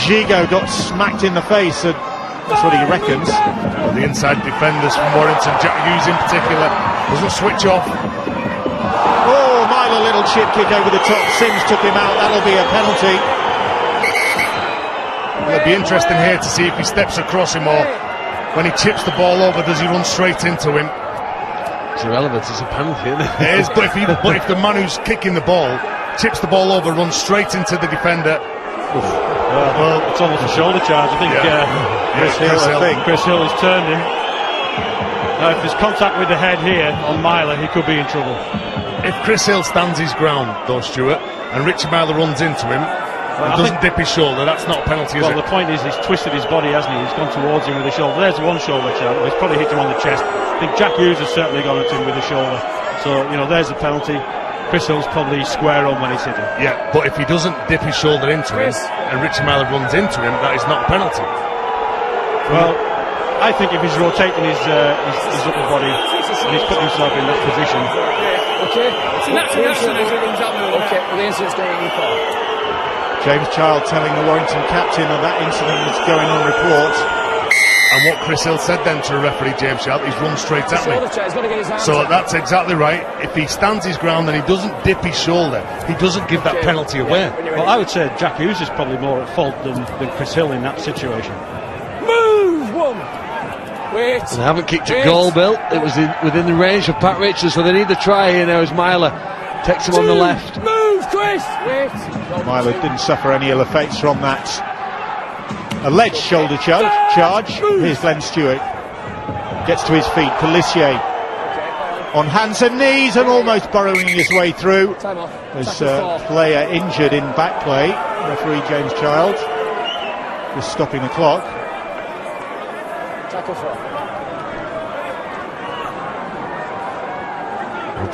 Gigot got smacked in the face, and that's what he reckons. Well, the inside defenders from Warrington, Jack Hughes in particular, doesn't switch off. Oh, Myler, little chip kick over the top. Sims took him out. That'll be a penalty. It'll be interesting here to see if he steps across him, or when he chips the ball over, does he run straight into him? It's irrelevant, it's a penalty, isn't it? It is, but if the man who's kicking the ball chips the ball over, runs straight into the defender. Well, it's almost a shoulder charge. I think Chris Hill has turned him. Now, if there's contact with the head here on Myler, he could be in trouble. If Chris Hill stands his ground, though, Stuart, and Richie Myler runs into him and doesn't dip his shoulder, that's not a penalty, is it? Well, the point is, he's twisted his body, hasn't he? He's gone towards him with the shoulder. There's one shoulder charge. He's probably hit him on the chest. I think Jack Hughes has certainly gone at him with the shoulder. So, there's the penalty. Chris Hill's probably square on when he's hitting. Yeah, but if he doesn't dip his shoulder into him and Richie Myler runs into him, that is not a penalty. Well, I think if he's rotating his upper body and he's putting himself in that position. Okay, it's an accident. Okay, well, the incident's going on report. James Child telling the Warrington captain of that incident that's going on report. And what Chris Hill said then to the referee, James Child, he's run straight at me. So that's exactly right. If he stands his ground and he doesn't dip his shoulder, he doesn't give that penalty away. Well, I would say Jack Hughes is probably more at fault than Chris Hill in that situation. Move one. Wait. They haven't kicked a goal, Bill. It was within the range of Pat Richards, so they need the try here now as Myler takes him on the left. Move, Chris. Wait. Myler didn't suffer any ill effects from that alleged shoulder charge. Here's Glenn Stewart. Gets to his feet. Pelissier on hands and knees and almost burrowing his way through. There's a player injured in back play. Referee James Child just stopping the clock. Tackle for.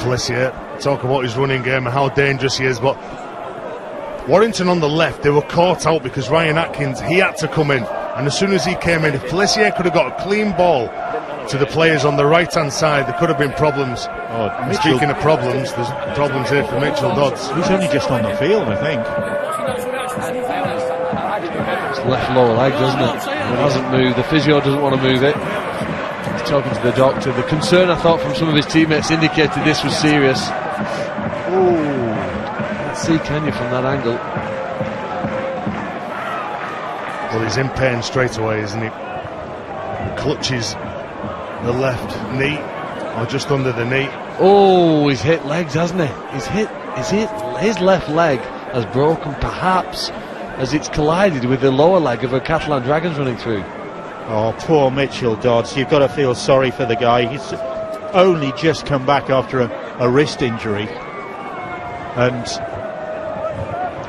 Pelissier, talk about his running game and how dangerous he is, but Warrington on the left, they were caught out because Ryan Atkins, he had to come in, and as soon as he came in, if Pelissier could have got a clean ball to the players on the right hand side, there could have been problems. And speaking of problems, there's problems here for Mitchell Dodds. He's only just on the field, I think. It's left lower leg, doesn't it? It hasn't moved. The physio doesn't want to move it. He's talking to the doctor. The concern, I thought, from some of his teammates indicated this was serious. Can't see, can you, from that angle? Well, he's in pain straight away, isn't he? Clutches the left knee, or just under the knee. Oh, he's hit legs, hasn't he? His left leg has broken, perhaps as it's collided with the lower leg of a Catalan Dragons running through. Oh, poor Mitchell Dodds. You've got to feel sorry for the guy. He's only just come back after a wrist injury, and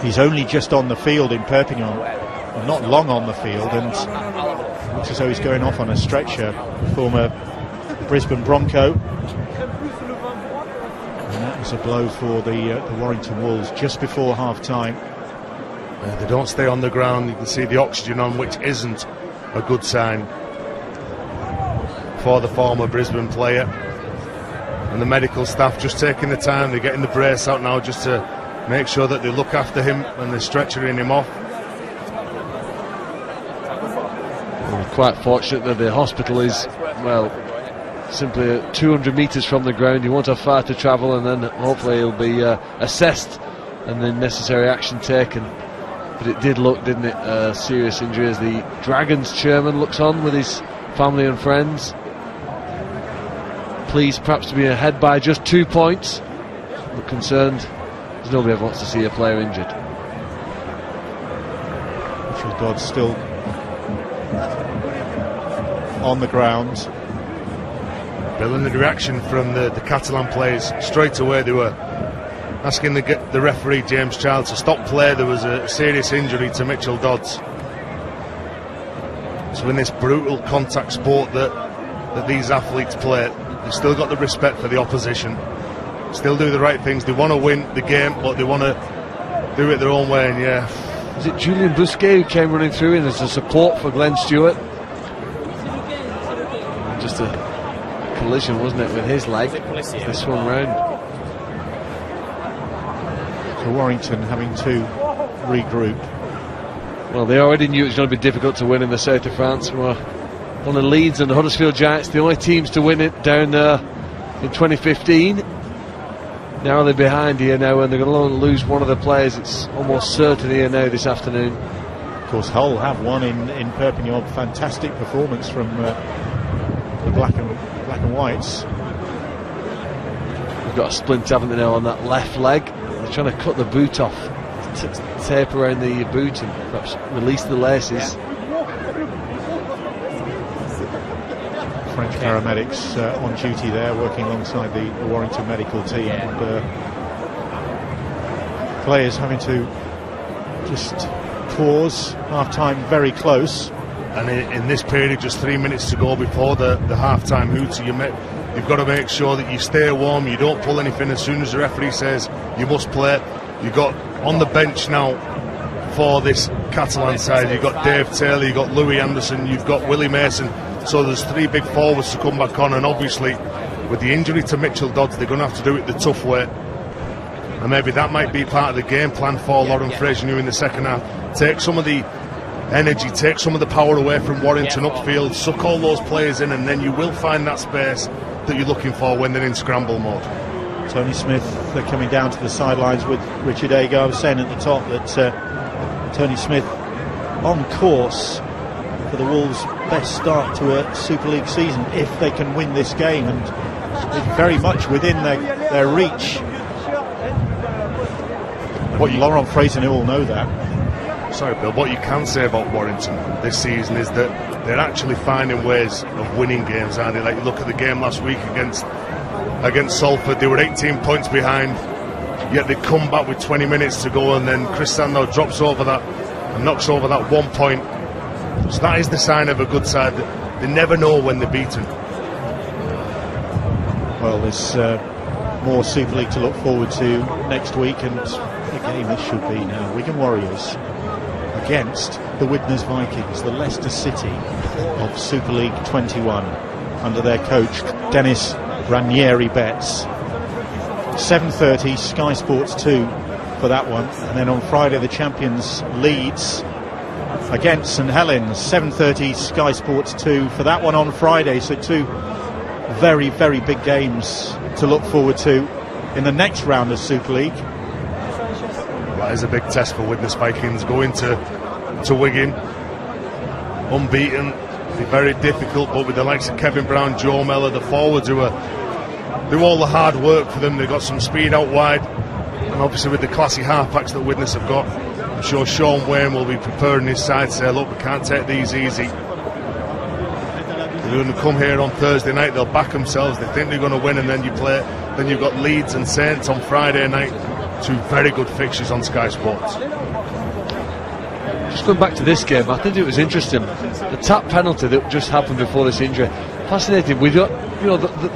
he's only just on the field in Perpignan. Well, not long on the field, and looks as though he's going off on a stretcher. Former Brisbane Bronco. And that was a blow for the Warrington Wolves just before half-time. They don't stay on the ground. You can see the oxygen on, which isn't a good sign for the former Brisbane player. And the medical staff just taking the time. They're getting the brace out now just to make sure that they look after him and they're stretchering him off. We're quite fortunate that the hospital is, well, simply 200 metres from the ground. You won't have far to travel, and then hopefully he'll be assessed and then necessary action taken. But it did look, didn't it, a serious injury as the Dragons chairman looks on with his family and friends. Pleased perhaps to be ahead by just 2 points, but concerned because nobody ever wants to see a player injured. Mitchell Dodds still on the ground. Bill, and the reaction from the Catalan players straight away, they were asking the referee James Child to stop play. There was a serious injury to Mitchell Dodds. So in this brutal contact sport that these athletes play, they've still got the respect for the opposition, still do the right things. They want to win the game, but they want to do it their own way. And is it Julian Busquet who came running through in as a support for Glenn Stewart? Just a collision, wasn't it, with his leg? This one round. So Warrington having to regroup. Well, they already knew it was going to be difficult to win in the south of France. One of Leeds and the Huddersfield Giants, the only teams to win it down there in 2015. Now they're behind here now, and they're going to lose one of the players. It's almost certain here now this afternoon. Of course, Hull have won in Perpignan. Fantastic performance from the black and whites. They've got a splint, haven't they, now on that left leg? They're trying to cut the boot off, tape around the boot and perhaps release the laces. French paramedics on duty there, working alongside the Warrington medical team. And players having to just pause, half-time very close. And in this period, just 3 minutes to go before the half-time hooter, you've got to make sure that you stay warm, you don't pull anything as soon as the referee says you must play. You've got on the bench now for this Catalan side, you've got Dave Taylor, you've got Louis Anderson, you've got Willie Mason. So there's 3 big forwards to come back on, and obviously with the injury to Mitchell Dodds, they're going to have to do it the tough way. And maybe that might be part of the game plan for Lauren Fraser-New in the second half. Take some of the energy, take some of the power away from Warrington upfield, suck all those players in, and then you will find that space that you're looking for when they're in scramble mode. Tony Smith coming down to the sidelines with Richard Agar. I was saying at the top that Tony Smith on course for the Wolves' best start to a Super League season if they can win this game, and it's very much within their reach. Laurent Fraser-New will know that. Sorry, Bill, what you can say about Warrington this season is that they're actually finding ways of winning games, aren't they? Like, you look at the game last week against Salford, they were 18 points behind, yet they come back with 20 minutes to go, and then Chris Sando drops over that and knocks over that 1 point. So that is the sign of a good side. They never know when they're beaten. Well, there's more Super League to look forward to next week, and the game this should be now. Wigan Warriors against the Widnes Vikings, the Leicester City of Super League 21, under their coach Dennis Ranieri Betts. 7:30 Sky Sports 2 for that one, and then on Friday the champions Leeds against St Helens. 7:30 Sky Sports 2 for that one on Friday. So 2 very, very big games to look forward to in the next round of Super League. That is a big test for Widnes Vikings, going to Wigan unbeaten. It'll be very difficult, but with the likes of Kevin Brown, Joe Mellor, the forwards who do all the hard work for them. They've got some speed out wide, and obviously with the classy half-backs that Widnes have got, I'm sure Sean Wayne will be preparing his side to say, look, we can't take these easy. They're going to come here on Thursday night, they'll back themselves, they think they're going to win, and then you've got Leeds and Saints on Friday night. 2 very good fixtures on Sky Sports. Just going back to this game, I think it was interesting. The tap penalty that just happened before this injury, fascinating. We got,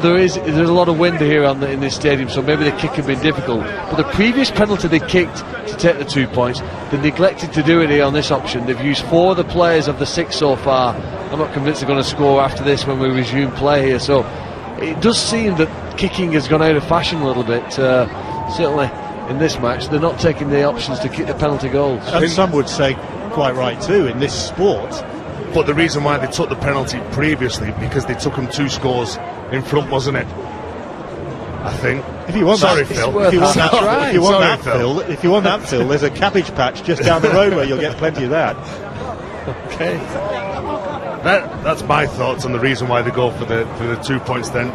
there's a lot of wind here in this stadium, so maybe the kick had been difficult. But the previous penalty they kicked to take the 2 points, they neglected to do it here on this option. They've used 4 of the players of the 6 so far. I'm not convinced they're going to score after this when we resume play here. So it does seem that kicking has gone out of fashion a little bit. Certainly in this match, they're not taking the options to kick the penalty goals. And some would say quite right too in this sport. But the reason why they took the penalty previously, because they took them 2 scores in front, wasn't it? I think. If you want Sorry, that, Phil. if you want that, Sorry. if you want Sorry, that, Phil. If you want that, Phil, there's a cabbage patch just down the road where you'll get plenty of that. Okay. That's my thoughts on the reason why they go for the 2 points then.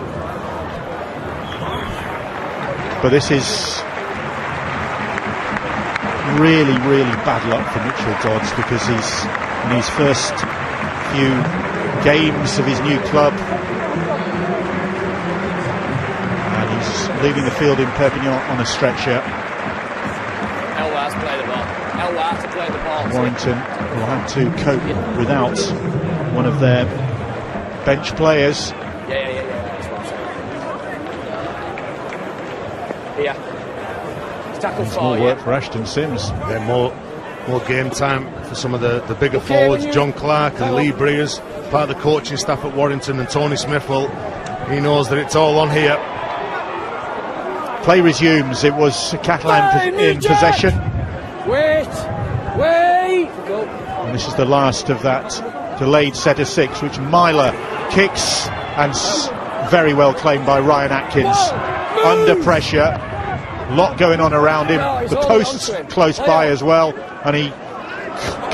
But this is really, really bad luck for Mitchell Dodds, because he's in his first few games of his new club, and he's leaving the field in Perpignan on a stretcher. Elwar to play the ball. Elwar to play the ball. Warrington will have to cope without one of their bench players. Yeah. That's what I'm saying. Yeah. It's tackle It's 4, more work yeah. for Ashton Sims. Yeah, more game time for some of the bigger forwards, John Clark and Lee Breers, part of the coaching staff at Warrington, and Tony Smith. Well, he knows that it's all on here. Play resumes. It was Catalan in possession. Wait. Go. And this is the last of that delayed set of 6, which Myler kicks, and very well claimed by Ryan Atkins. Under pressure, lot going on around him. The post's close by as well, and he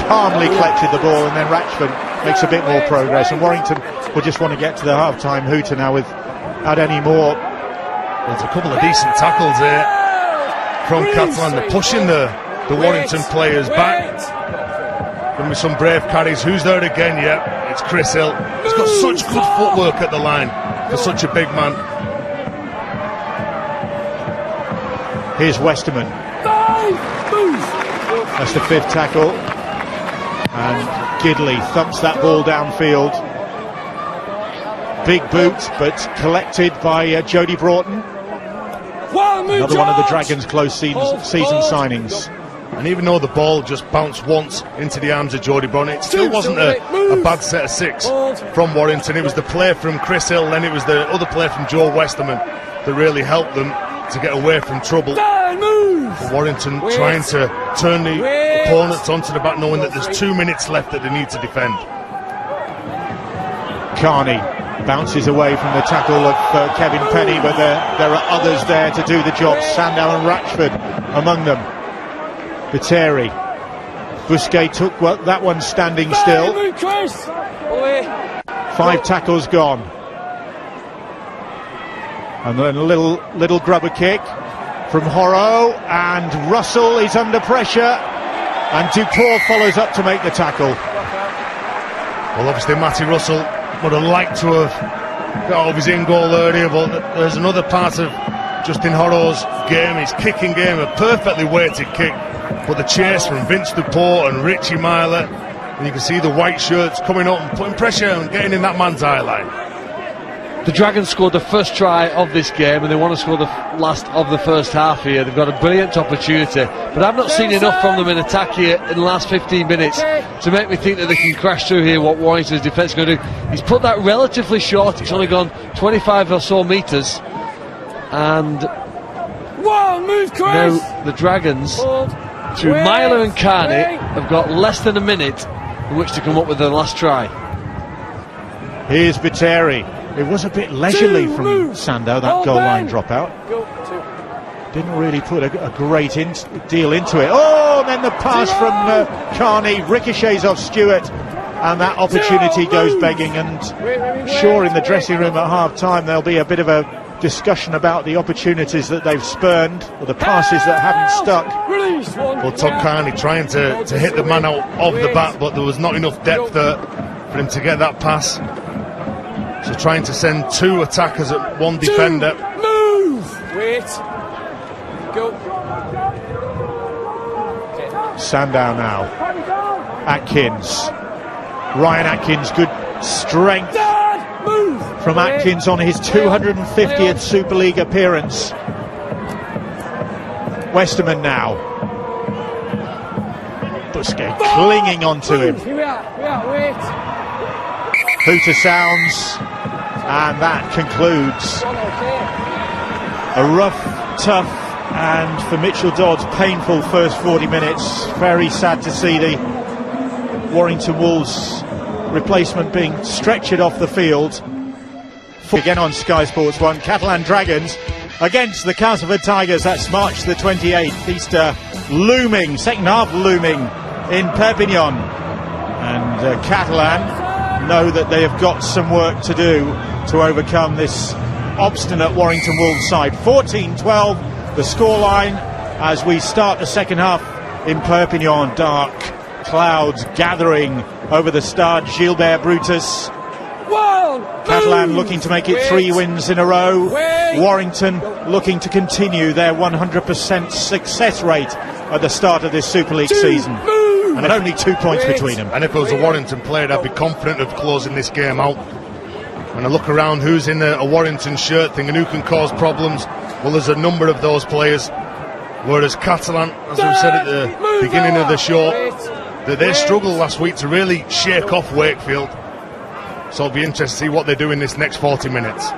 calmly collected the ball, and then Ratchford makes a bit more progress, and Warrington will just want to get to the half-time hooter now without any more. There's a couple of decent tackles here from Catalan. They're pushing the Warrington players back. Give me some brave carries. Who's there again? Yeah, it's Chris Hill. He's got such good footwork at the line for such a big man. Here's Westerman. That's the 5th tackle. And Gidley thumps that ball downfield. Big boot, but collected by Jody Broughton. Another one of the Dragons' close season signings. And even though the ball just bounced once into the arms of Jody Broughton, it still wasn't a bad set of 6 from Warrington. It was the play from Chris Hill, then it was the other play from Joe Westerman that really helped them to get away from trouble. Warrington trying to turn the opponents onto the back, knowing that there's 2 minutes left that they need to defend. Carney bounces away from the tackle of Kevin Penny, but there are others there to do the job. Sandow and Ratchford among them. Viteri. Busquet took that one standing still. 5 tackles gone. And then a little grubber kick from Horo, and Russell is under pressure, and Ducour follows up to make the tackle. Well, obviously Matty Russell would have liked to have got off his in-goal earlier, but there's another part of Justin Horo's game, his kicking game, a perfectly weighted kick, but the chase from Vince Ducour and Richie Myler, and you can see the white shirts coming up and putting pressure and getting in that man's eye line. The Dragons scored the first try of this game, and they want to score the last of the first half here. They've got a brilliant opportunity, but I've not seen enough from them in attack here in the last 15 minutes to make me think that they can crash through here. What Warrington's defence is going to do. He's put that relatively short. It's only gone 25 or so metres, and now the Dragons, through Myler and Carney, have got less than a minute in which to come up with their last try. Here's Viteri. It was a bit leisurely from Sandow, that goal line dropout. Didn't really put a great deal into it. Oh, and then the pass from Carney ricochets off Stewart, and that opportunity goes begging. And sure, in the dressing room at half-time there'll be a bit of a discussion about the opportunities that they've spurned, or the passes that haven't stuck. Well, Todd Carney trying to hit the man out of the back, but there was not enough depth there for him to get that pass. So trying to send 2 attackers at 1 defender. Sandow now. Atkins. Ryan Atkins, good strength from Atkins on his 250th Super League appearance. Westerman now. Busquet clinging onto him. Hooter sounds, and that concludes a rough, tough, and for Mitchell Dodds, painful first 40 minutes. Very sad to see the Warrington Wolves replacement being stretchered off the field. Again on Sky Sports 1, Catalan Dragons against the Castleford Tigers. That's March the 28th. Easter looming, second half looming in Perpignan. And Catalan know that they have got some work to do to overcome this obstinate Warrington Wolves side. 14-12 the scoreline as we start the second half in Perpignan. Dark clouds gathering over the Stade Gilbert Brutus. Catalan looking to make it 3 wins in a row. Warrington looking to continue their 100% success rate at the start of this Super League season. And only 2 points between them. And if it was a Warrington player, I'd be confident of closing this game out. When I look around who's in a Warrington shirt thinking who can cause problems, well, there's a number of those players. Whereas Catalan, as we said at the beginning of the show, that they struggled last week to really shake off Wakefield. So it'll be interesting to see what they do in this next 40 minutes.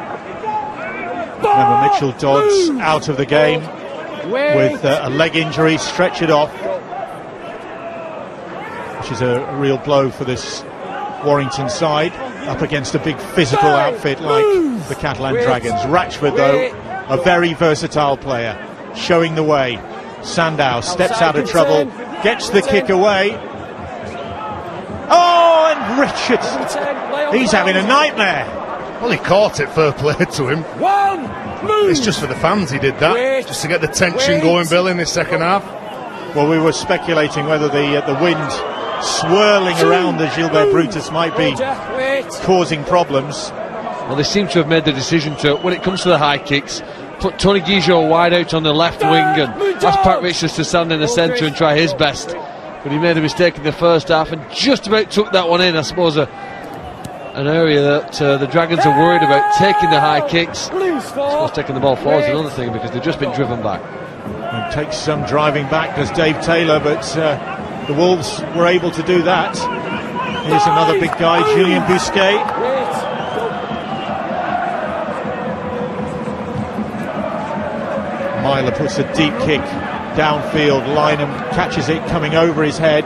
Remember, Mitchell Dodds out of the game with a leg injury, stretchered off, which is a real blow for this Warrington side, up against a big physical outfit like the Catalan Dragons. Ratchford, though, a very versatile player, showing the way. Sandow steps out of trouble, gets the kick away. Oh, and Richards, he's having a nightmare. Well, he caught it, fair play to him. It's just for the fans he did that, just to get the tension going, Bill, in this second half. Well, we were speculating whether the wind swirling around the Gilbert Brutus might be causing problems. Well, they seem to have made the decision to, when it comes to the high kicks, put Tony Guijo wide out on the left wing and ask Pat Richards to stand in the centre and try his best. But he made a mistake in the first half and just about took that one in. I suppose an area that the Dragons are worried about, taking the high kicks. I suppose taking the ball forward is another thing, because they've just been driven back. And takes some driving back, does Dave Taylor, but the Wolves were able to do that. Here's another big guy, Julien Bousquet. Myler puts a deep kick downfield. Lynham catches it coming over his head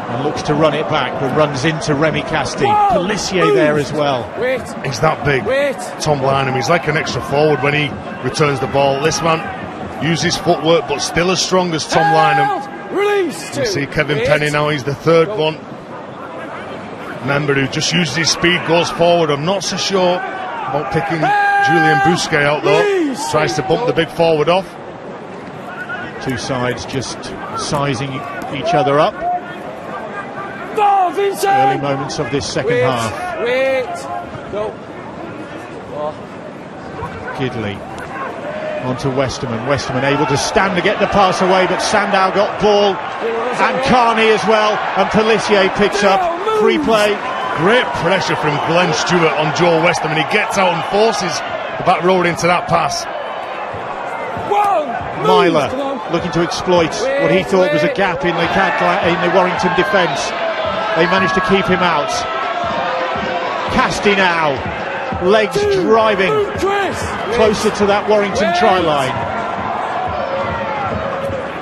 and looks to run it back, but runs into Remy Casti. Pelissier there as well. He's that big, Tom Lynham. He's like an extra forward when he returns the ball. This man uses footwork, but still as strong as Tom Lynham. You see Kevin Penny now, he's the third one member who just uses his speed, goes forward. I'm not so sure about picking Julien Bousquet out though. Tries to bump the big forward off. Two sides just sizing each other up. Early moments of this second half. Gidley onto Westerman. Westerman able to stand to get the pass away, but Sandow got ball, and Carney as well, and Pelissier picks up. Free play. Great pressure from Glenn Stewart on Joel Westerman. He gets out and forces the back row into that pass. Myler looking to exploit what he thought was a gap in the Warrington defence. They managed to keep him out. Casti now, legs driving closer to that Warrington try line.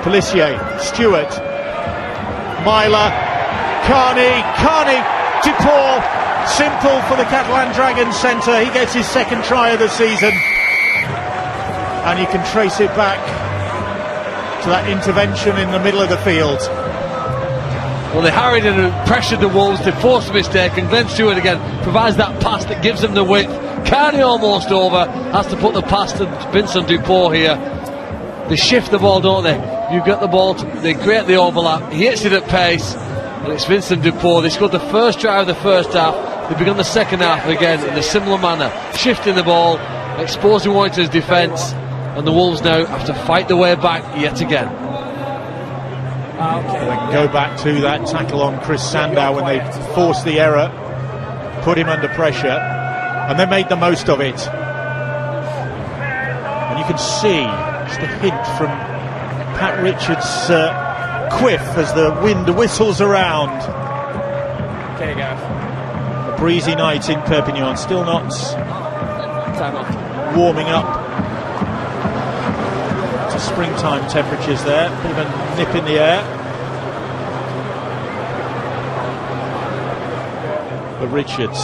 Pelissier, Stewart, Myler, Carney, Dupont, simple for the Catalan Dragons centre. He gets his second try of the season, and you can trace it back to that intervention in the middle of the field. Well, they harried and pressured the Wolves, they forced a mistake, and Glenn Stewart again provides that pass that gives them the width. Carney almost over, has to put the pass to Vincent Dupont here. They shift the ball, don't they? You get the ball, they create the overlap, he hits it at pace, and it's Vincent Dupont. They scored the first try of the first half, they've begun the second half again in a similar manner, shifting the ball, exposing Warrington's defence, and the Wolves now have to fight their way back yet again. They can go back to that tackle on Chris Sandow when they forced the error, put him under pressure, and they made the most of it. And you can see just a hint from Pat Richards' quiff as the wind whistles around. Okay, Gav. A breezy night in Perpignan, still not warming up to springtime temperatures there, bit of a nip in the air. But Richards,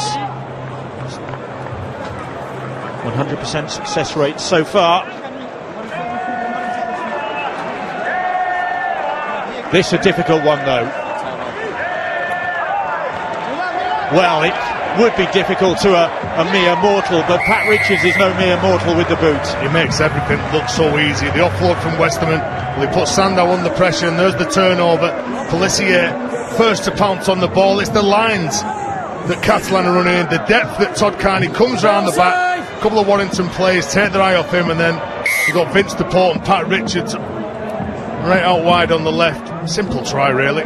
100% success rate so far. This a difficult one though. Well, it would be difficult to a mere mortal, but Pat Richards is no mere mortal with the boot. He makes everything look so easy. The offload from Westerman, well, he puts Sandow under pressure, and there's the turnover. Pelissier first to pounce on the ball. It's the lines that Catalan are running in, the depth that Todd Carney comes round the back. A couple of Warrington players take their eye off him, and then you've got Vince Dupont and Pat Richards right out wide on the left. Simple try, really.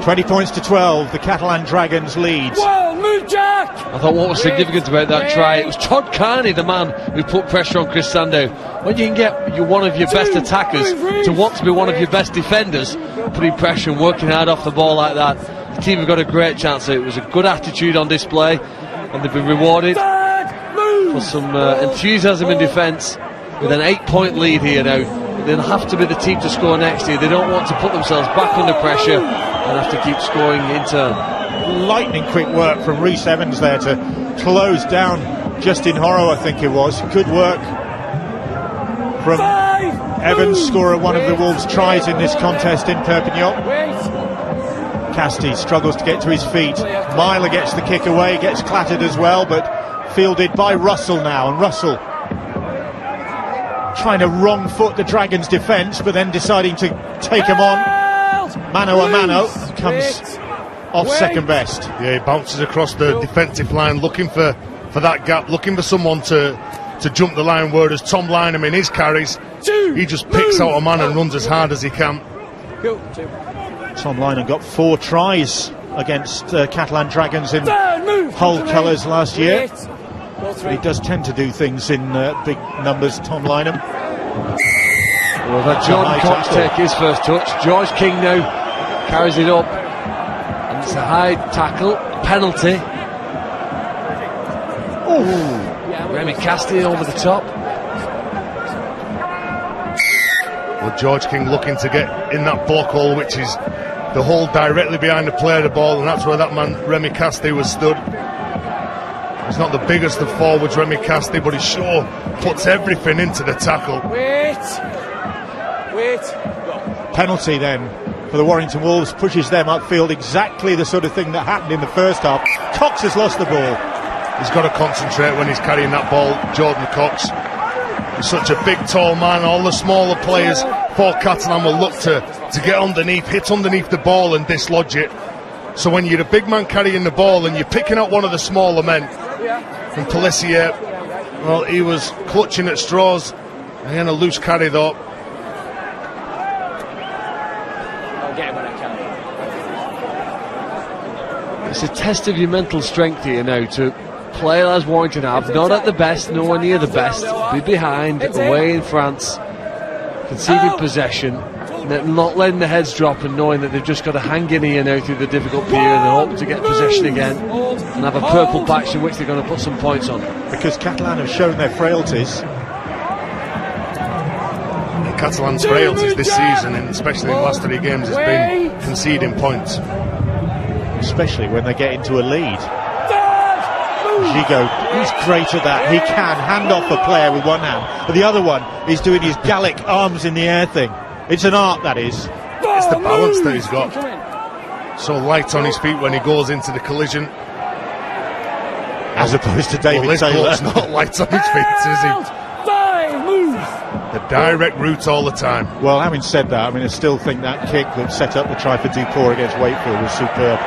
20 points to 12, the Catalan Dragons lead. Well, move, Jack! I thought what was significant about that try, it was Todd Carney, the man who put pressure on Chris Sandow. When you can get one of your best attackers to want to be one of your best defenders, putting pressure and working hard off the ball like that, the team have got a great chance. It was a good attitude on display, and they've been rewarded for some enthusiasm in defence with an 8-point lead here now. They'll have to be the team to score next year. They don't want to put themselves back under pressure and have to keep scoring in turn. Lightning quick work from Rhys Evans there to close down Justin Horrow, I think it was. Good work from Evans, scorer one of the Wolves' tries in this contest in Perpignan. Casti struggles to get to his feet. Myler gets the kick away, gets clattered as well, but fielded by Russell now, and Russell trying to wrong foot the Dragons' defence, but then deciding to take him on. Mano a mano, comes off second best. Yeah, he bounces across the defensive line, looking for that gap, looking for someone to jump the line, whereas Tom Lynham in his carries, he just picks out a man and runs as hard as he can. Tom Lynham got 4 tries against Catalan Dragons in Hull colours last year. But he does tend to do things in big numbers, Tom Lynham. Well, that Jordan Cox take his first touch. George King now carries it up, and it's a high tackle, penalty. Remy Casti over the top. Well, George King looking to get in that block hole, which is the hole directly behind the player of the ball, and that's where that man Remy Casti was stood. He's not the biggest of forwards, Remy Casti, but he sure puts everything into the tackle. Wait. Penalty then for the Warrington Wolves, pushes them upfield, exactly the sort of thing that happened in the first half. Cox has lost the ball. He's got to concentrate when he's carrying that ball, Jordan Cox. He's such a big, tall man. All the smaller players for Catalan will look to get underneath, hit underneath the ball and dislodge it. So when you're a big man carrying the ball and you're picking out one of the smaller men, and Pellissier, well, he was clutching at straws. And a loose carry though. I'll get him when I can. It's a test of your mental strength here now to play as Warrington have, not at the best, nowhere near the best, be behind, away in France, conceding possession, not letting the heads drop and knowing that they've just got to hang in here now through the difficult period and hope to get possession again and have a purple patch in which they're going to put some points on. Because Catalan have shown their frailties. Catalan's frailties this season, and especially in the last 3 games, has been conceding points. Especially when they get into a lead. Gigot, he's great at that. He can hand off a player with one hand, but the other one is doing his Gallic arms in the air thing. It's an art, that is. It's the balance that he's got. So light on his feet when he goes into the collision. As opposed to David Taylor. He's not light on his feet, is he? The direct route all the time. Well, having said that, I mean, I still think that kick that set up the try for Dupont against Wakefield was superb.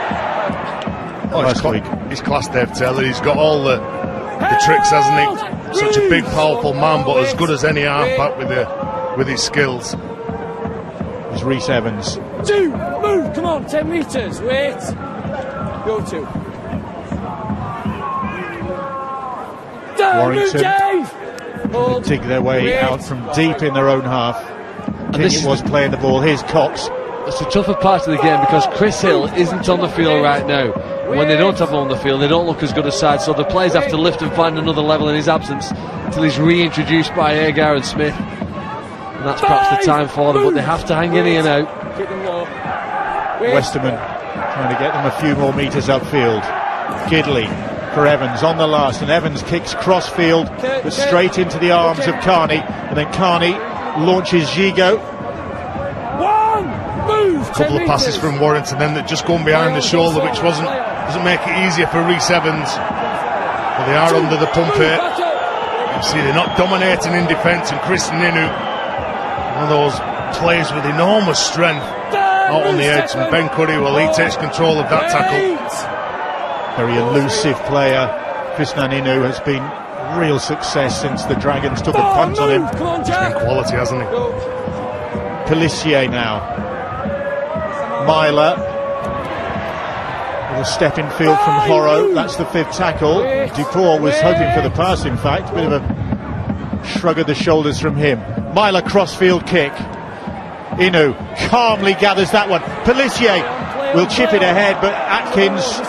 He's class Dave Taylor. He's got all the tricks, hasn't he? Such a big, powerful man, but as good as any half-back with his skills. It's Rhys Evans. Move, come on, 10 metres, wait. Go to. Warrington dig their way out from deep in their own half. King was playing the ball. Here's Cox. It's the tougher part of the game because Chris Hill isn't on the field right now. When they don't have him on the field, they don't look as good a side, so the players have to lift and find another level in his absence until he's reintroduced by Agar and Smith. And that's perhaps the time for them, but they have to hang in here now. Westerman trying to get them a few more metres upfield. Gidley for Evans on the last, and Evans kicks crossfield but straight into the arms of Carney, and then Carney launches Gigot. A couple of passes from Warrington then that just going behind the shoulder, which doesn't make it easier for Rhys Evans. But they are under the pump here. You see they're not dominating in defence, and Chris Ninu, one of those players with enormous strength, out on the edge, and Ben Curry, well, he takes control of that tackle. Very elusive player. Chris Ninu has been real success since the Dragons took a punt on him. He's been quality, hasn't he? Pelissier now. Myler. With a step in field from Horrow. That's the 5th tackle. Dufour was hoping for the pass, in fact. Bit of a shrug of the shoulders from him. Myler crossfield kick. Inu calmly gathers that one. Pelissier will chip it ahead, but Atkins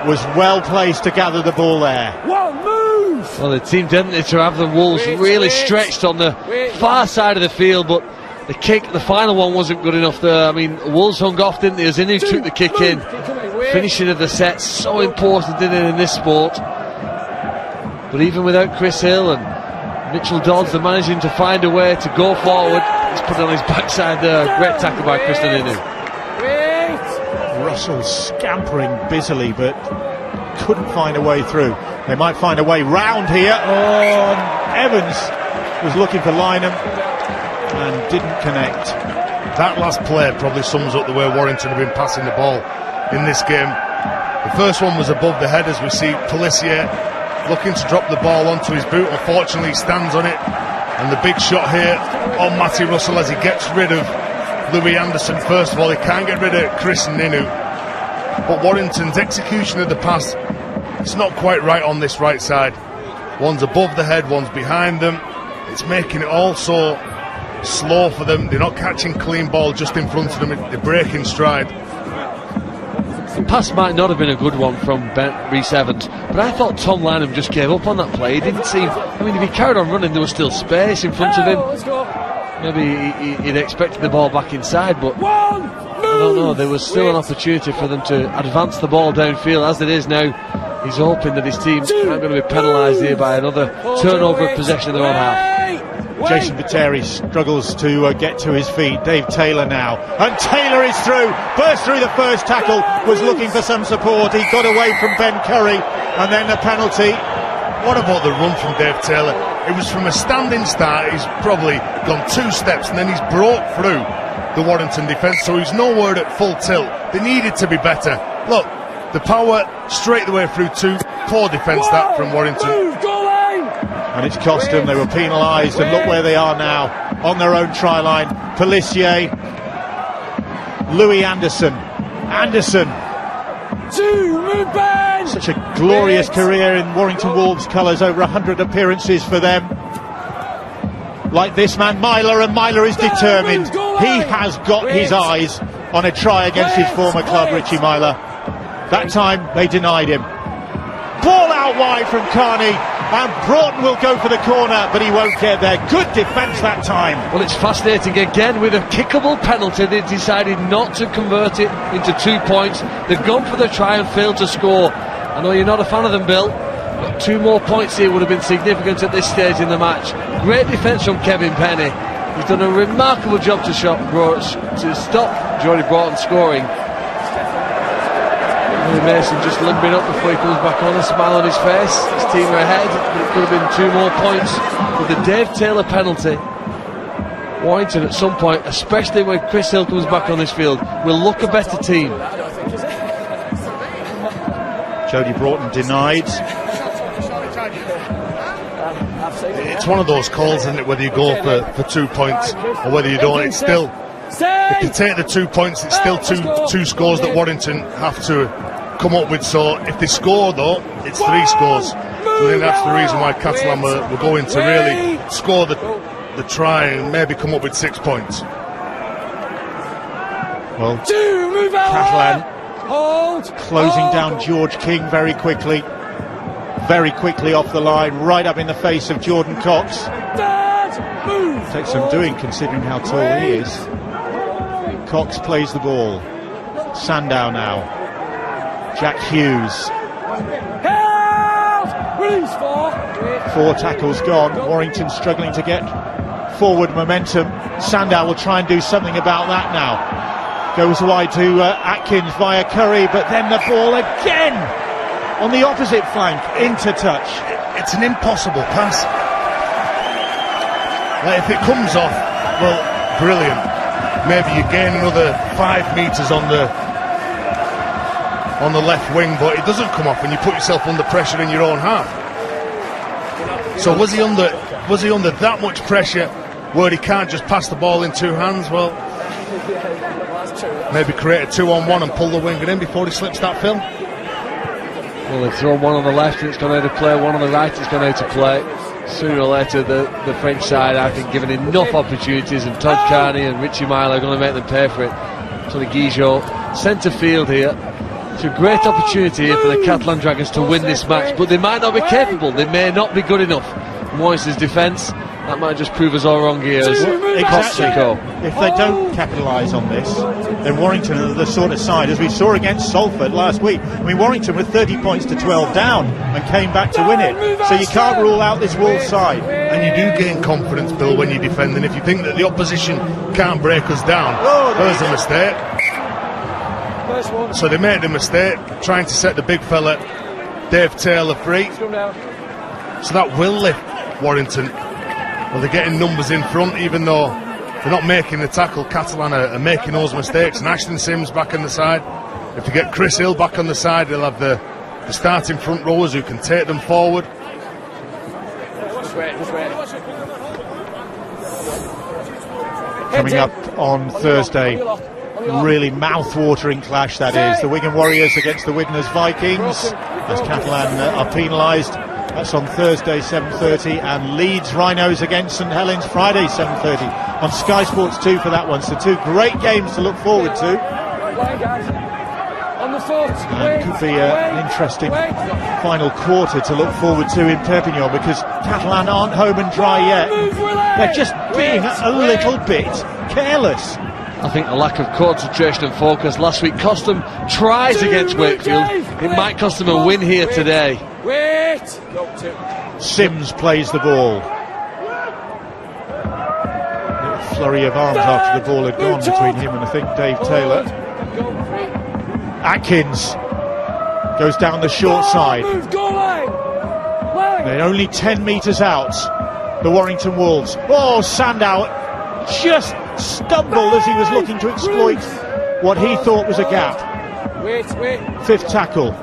was well placed to gather the ball there. Well, it seemed, didn't it, to have the Wolves really stretched on the far side of the field, but the kick, the final one, wasn't good enough there. I mean, Wolves hung off, didn't they, as Inu took the kick in. Finishing of the set, so important, didn't it, in this sport. But even without Chris Hill and Mitchell Dodds, they're managing to find a way to go forward. He's put it on his backside there. Great tackle by Kristen Inu. Russell scampering busily, but couldn't find a way through. They might find a way round here. Oh, Evans was looking for Lynham and didn't connect. That last play probably sums up the way Warrington have been passing the ball in this game. The first one was above the head, as we see Pelissier looking to drop the ball onto his boot. Unfortunately, he stands on it, and the big shot here on Matty Russell as he gets rid of Louis Anderson. First of all, he can't get rid of Chris Ninu, but Warrington's execution of the pass, it's not quite right on this right side. One's above the head, one's behind them. It's making it all so slow for them. They're not catching clean ball just in front of them. They're breaking stride. The pass might not have been a good one from Rhys Evans, but I thought Tom Lynham just gave up on that play. He didn't seem, I mean, if he carried on running, there was still space in front of him. Maybe he'd expected the ball back inside, but I don't know, there was still an opportunity for them to advance the ball downfield. As it is now, he's hoping that his team aren't going to be penalised here by another turnover of possession in their own half. Jason Viteri struggles to get to his feet. Dave Taylor now, and Taylor is through, burst through the first tackle, was looking for some support. He got away from Ben Curry, and then the penalty. What about the run from Dave Taylor? It was from a standing start. He's probably gone 2 steps, and then he's broke through the Warrington defence, so he's nowhere at full tilt. They needed to be better. Look, the power straight the way through to poor defence that from Warrington. And it's cost them. They were penalised, and look where they are now, on their own try line. Pelissier, Louis Anderson. Such a glorious career in Warrington Wolves colours, over 100 appearances for them. Like this man Myler, and Myler is determined. He has got his eyes on a try against his former club, Richie Myler. That time they denied him. Ball out wide from Carney, and Broughton will go for the corner, but he won't get there. Good defence that time. Well, it's fascinating again with a kickable penalty. They decided not to convert it into 2 points. They've gone for the try and failed to score. I know you're not a fan of them, Bill, but 2 more points here would have been significant at this stage in the match. Great defence from Kevin Penny. He's done a remarkable job to stop Jody Broughton scoring. Mason just limping up before he comes back on, a smile on his face. His team are ahead, but it could have been 2 more points. With the Dave Taylor penalty, Warrington at some point, especially when Chris Hill comes back on this field, will look a better team. Jody Broughton denied. It's one of those calls, isn't it, whether you go for 2 points or whether you don't. It's still, if you take the 2 points, it's still two scores that Warrington have to come up with. So if they score, though, it's 3 scores. So I think that's the reason why Catalan were going to really score the try and maybe come up with 6 points. Well, Catalan closing down George King very quickly off the line, right up in the face of Jordan Cox. Takes some doing considering how tall he is. Cox plays the ball. Sandow now. Jack Hughes. 4 tackles gone. Warrington struggling to get forward momentum. Sandow will try and do something about that now. Goes wide to Atkins via Curry, but then the ball again on the opposite flank, into touch. It's an impossible pass. Like, if it comes off, well, brilliant. Maybe you gain another 5 metres on the left wing, but it doesn't come off and you put yourself under pressure in your own half. So was he under that much pressure where he can't just pass the ball in two hands. Well, maybe create a 2-on-1 and pull the winger in before he slips that film. Well, they've thrown one on the left and it's gone out of play, one on the right it's gone out of play. Sooner or later the French side, I think, given enough opportunities, and Todd Carney and Richie Milo are going to make them pay for it. Tony Guijo, centre field here. It's a great opportunity here for the Catalan Dragons to win this match, but they might not be capable, they may not be good enough. Moyes' defence, that might just prove us all wrong here. Exactly. If they don't capitalise on this, then Warrington are the sort of side, as we saw against Salford last week. I mean, Warrington were 30 points to 12 down and came back to win it. So you can't rule out this Wolves side. And you do gain confidence, Bill, when you defend. And if you think that the opposition can't break us down, there's a mistake. So they made the mistake, trying to set the big fella, Dave Taylor, free. So that will lift Warrington. Well, they're getting numbers in front, even though they're not making the tackle. Catalan are making those mistakes. And Ashton Sims back on the side. If they get Chris Hill back on the side, they'll have the starting front rowers who can take them forward. Coming up on Thursday, really mouth-watering clash that is. The Wigan Warriors against the Widnes Vikings, as Catalan are penalised. That's on Thursday, 7:30, and Leeds Rhinos against St Helens Friday, 7:30 on Sky Sports 2 for that one. So two great games to look forward to. And could be an interesting final quarter to look forward to in Perpignan, because Catalan aren't home and dry yet. They're just being a little bit careless. I think a lack of concentration and focus last week cost them tries against Wakefield. It might cost them a win here today. Sims plays the ball. Little flurry of arms after the ball had gone between him and I think Dave Taylor. Atkins goes down the short side. They're only 10 metres out, the Warrington Wolves. Oh, Sandow just stumbled as he was looking to exploit what he thought was a gap. Fifth tackle.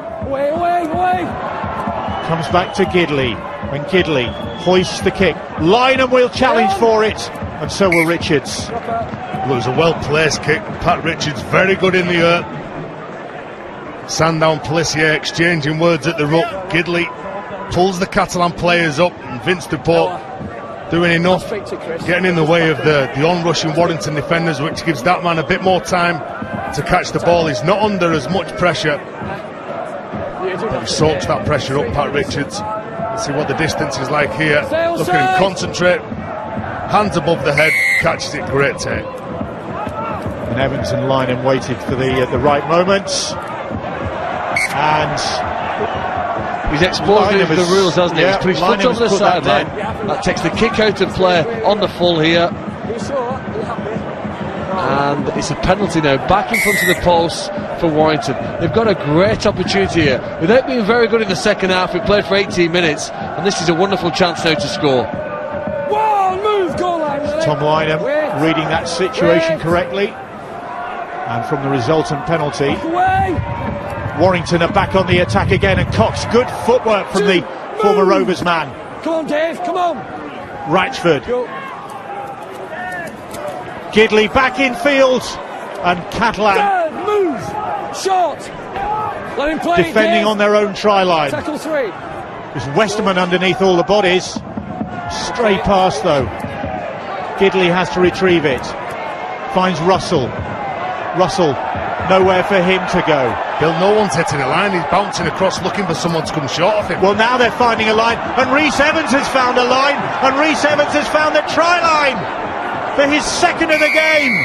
Comes back to Gidley, and Gidley hoists the kick. Lynham will challenge for it, and so will Richards. Well, it was a well-placed kick. Pat Richards very good in the air. Sandow and Pelissier exchanging words at the ruck. Gidley pulls the Catalan players up, and Vince Dupont doing enough, getting in the way of the on-rushing Warrington defenders, which gives that man a bit more time to catch the ball. He's not under as much pressure, but he soaks that pressure up, Pat Richards. Let's see what the distance is like here. Look at him concentrate, hands above the head, catches it, great take. And Evans and Lynham waited for the right moments, and he's exploited the rules, hasn't he? He's put his foot over the sideline. That takes the kick out of play on the full here. And it's a penalty now, back in front of the post for Warrington. They've got a great opportunity here. Without being very good in the second half, we played for 18 minutes, and this is a wonderful chance now to score. Tom Lynham reading that situation correctly, and from the resultant penalty, Warrington are back on the attack again, and Cox, good footwork from the former Rovers man. Come on, Dave, come on. Ratchford. Gidley back in field, and Catalan Move! Shot! Let him play, defending Dave. on their own try line. Tackle 3. There's Westerman underneath all the bodies. Stray pass though. Gidley has to retrieve it. Finds Russell. Russell, nowhere for him to go. Bill, no one's hitting a line. He's bouncing across looking for someone to come short of him. Well, now they're finding a line, and Rhys Evans has found a line, and Rhys Evans has found the try line for his second of the game.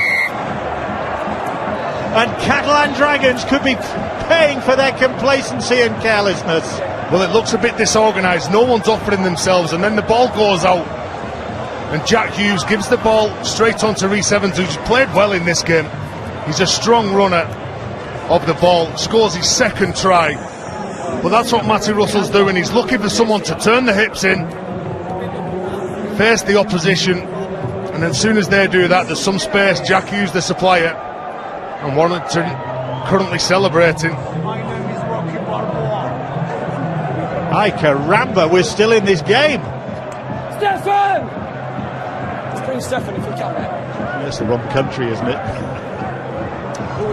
And Catalan Dragons could be paying for their complacency and carelessness. Well, it looks a bit disorganised. No one's offering themselves, and then the ball goes out. And Jack Hughes gives the ball straight on to Rhys Evans, who's played well in this game. He's a strong runner of the ball, scores his second try. But that's what Matty Russell's doing. He's looking for someone to turn the hips in, face the opposition, and as soon as they do that, there's some space. Jack Hughes, the supplier, and Warrington currently celebrating. Ay caramba, we're still in this game. Stefan! bring Stefan if you can, mate. That's the wrong country, isn't it?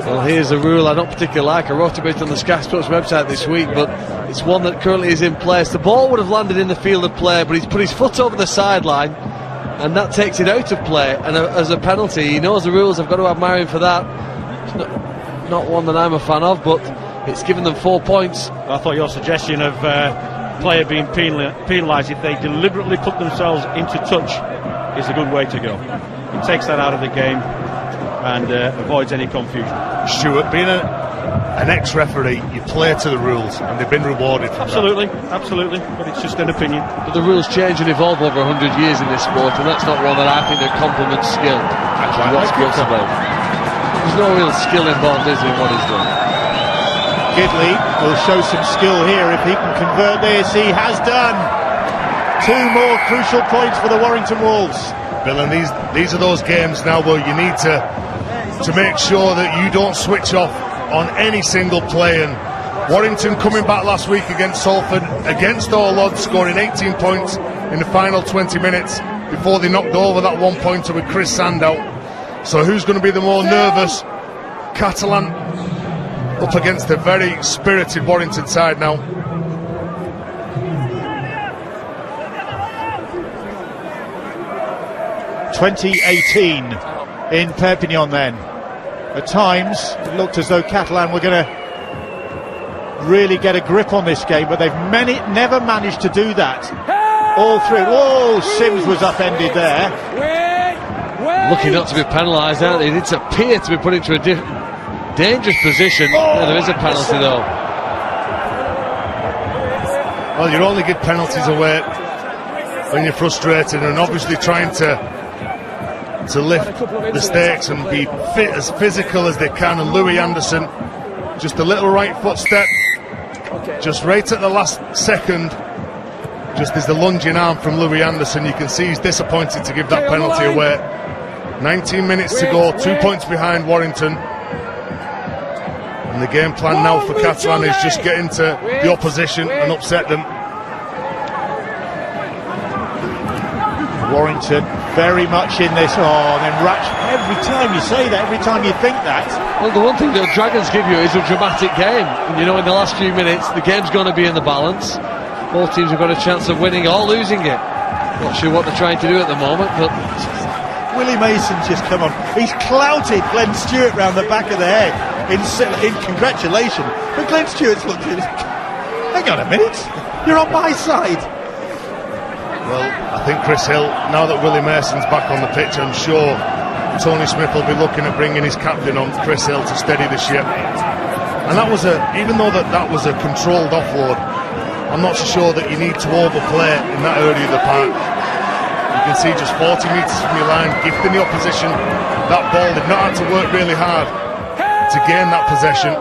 Well, here's a rule I don't particularly like. I wrote about it on the Sky Sports website this week, but it's one that currently is in place. The ball would have landed in the field of play, but he's put his foot over the sideline, and that takes it out of play. And as a penalty, he knows the rules. I've got to admire him for that. It's not one that I'm a fan of, but it's given them 4 points. I thought your suggestion of player being penalised if they deliberately put themselves into touch is a good way to go. It takes that out of the game and avoids any confusion. Stuart, being an ex-referee, you play to the rules, and they've been rewarded for absolutely, but it's just an opinion. But the rules change and evolve over 100 years in this sport, and that's not one that I think that complements skill. Actually, what skill's about. There's no real skill involved, is there, in what he's done? Gidley will show some skill here if he can convert this. He has done. 2 more crucial points for the Warrington Wolves. Bill, and these are those games now where you need to make sure that you don't switch off on any single play. And Warrington coming back last week against Salford, against all odds, scoring 18 points in the final 20 minutes before they knocked over that 1-pointer with Chris Sandow. So who's going to be the more nervous? Catalan up against a very spirited Warrington side now. (2018) in Perpignan then. At times it looked as though Catalan were going to really get a grip on this game, but they've never managed to do that all through. Whoa, Sims was upended there. Lucky not to be penalised, aren't they? It appear to be put into a dangerous position. Yeah, there is a penalty though. Well, you only get penalties away when you're frustrated, and obviously trying to lift the stakes and be fit, as physical as they can. And Louis Anderson, just a little right foot step, just right at the last second, just as the lunging arm from Louis Anderson. You can see he's disappointed to give that penalty away. 19 minutes to go, 2 points behind Warrington, and the game plan now for Catalan is just get into the opposition and upset them. Warrington very much in this. Oh, and then Ratch, every time you say that, every time you think that. Well, the one thing that Dragons give you is a dramatic game. And you know, in the last few minutes, the game's going to be in the balance. Both teams have got a chance of winning or losing it. Not sure what they're trying to do at the moment, but Willie Mason's just come on. He's clouted Glenn Stewart round the back of the head in congratulation. But Glenn Stewart's looked at him. Hang on a minute, you're on my side. Well, I think Chris Hill, now that Willie Mason's back on the pitch, I'm sure Tony Smith will be looking at bringing his captain on, Chris Hill, to steady the ship. And that was even though that was a controlled offload, I'm not so sure that you need to overplay in that area of the park. You can see just 40 metres from your line, gifting the opposition that ball. They've not had to work really hard to gain that possession.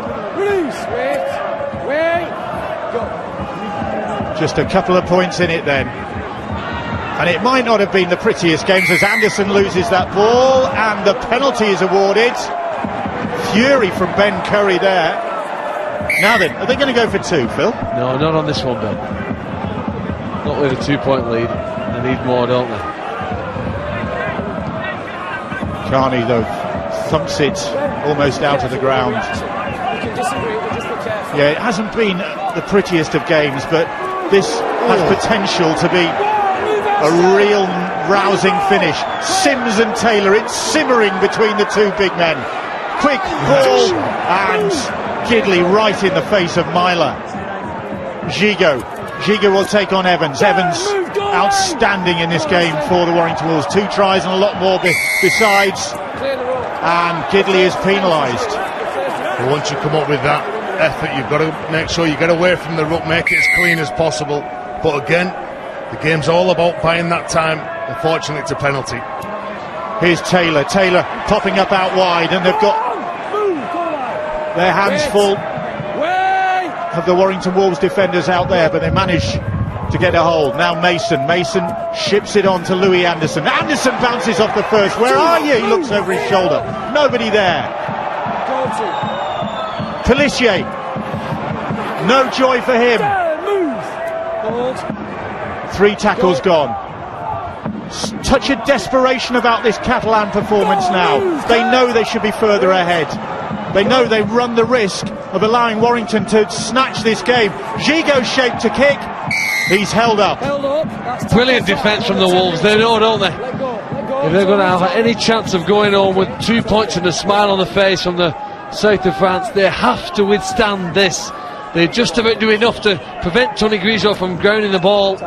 Just a couple of points in it then. And it might not have been the prettiest games as Anderson loses that ball and the penalty is awarded. Fury from Ben Curry there. Now then, are they going to go for 2, Phil? no, not on this one, Ben. Not with a 2-point lead. They need more, don't they? Carney, though, thumps it almost out of the ground. You can disagree, but just be careful. Yeah, it hasn't been the prettiest of games, but this has potential to be a real rousing finish. Sims and Taylor, it's simmering between the two big men. Quick ball, and Gidley right in the face of Myler. Gigot will take on Evans. Evans outstanding in this game for the Warrington Wolves. 2 tries and a lot more besides. And Gidley is penalised. Well, once you come up with that effort, you've got to make sure you get away from the ruck, make it as clean as possible. But again, the game's all about buying that time. Unfortunately, it's a penalty. Here's Taylor popping up out wide, and they've got their hands full of the Warrington Wolves defenders out there, but they manage to get a hold. Now Mason ships it on to Louis Anderson. Anderson bounces off the first. Where are you? He looks over his shoulder. Nobody there. Pelissier. No joy for him. 3 tackles gone. touch of desperation about this Catalan performance now. They know they should be further ahead. They know they run the risk of allowing Warrington to snatch this game. Gigo's shaped to kick. He's held up. Brilliant defence from the Wolves. They know, don't they? If they're going to have any chance of going home with 2 points and a smile on the face from the south of France, they have to withstand this. They just about do enough to prevent Tony Griso from grounding the ball.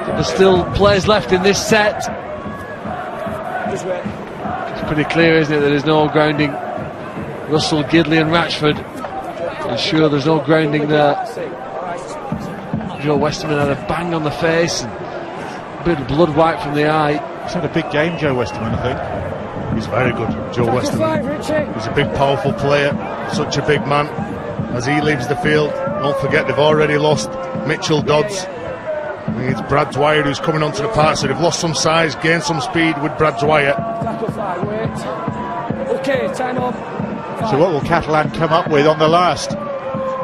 There's still players left in this set. It's pretty clear, isn't it, that there's no grounding. Russell, Gidley and Ratchford. And sure, there's no grounding there. Joe Westerman had a bang on the face and a bit of blood wiped from the eye. He's had a big game, Joe Westerman, I think. He's very good, Joe Westerman. He's a big, powerful player, such a big man. As he leaves the field, don't forget they've already lost Mitchell Dodds. It's Brad Dwyer who's coming onto the park, so they've lost some size, gained some speed with Brad Dwyer. Okay, time on. So what will Catalan come up with on the last?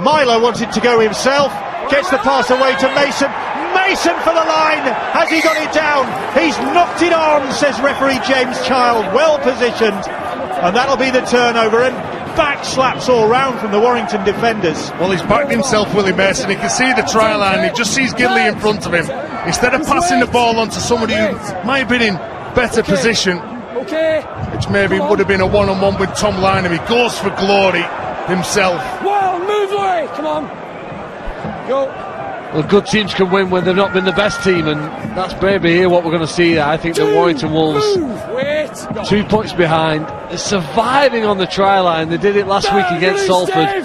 Milo wanted to go himself, gets the pass away to Mason. Mason for the line. Has he got it down? He's knocked it on, says referee James Child. Well positioned, and that'll be the turnover. And back slaps all round from the Warrington defenders. Well, he's backed himself, Willie Mason. He can see the try line. He just sees Gidley in front of him. Instead of passing the ball on to somebody who might have been in better position, which maybe would have been a one-on-one with Tom Lynham, he goes for glory himself. Well, move away. Come on. Go. Well, good teams can win when they've not been the best team, and that's maybe here what we're going to see. I think the Warrington Wolves 2 points behind. They're surviving on the try line. They did it last week against Salford,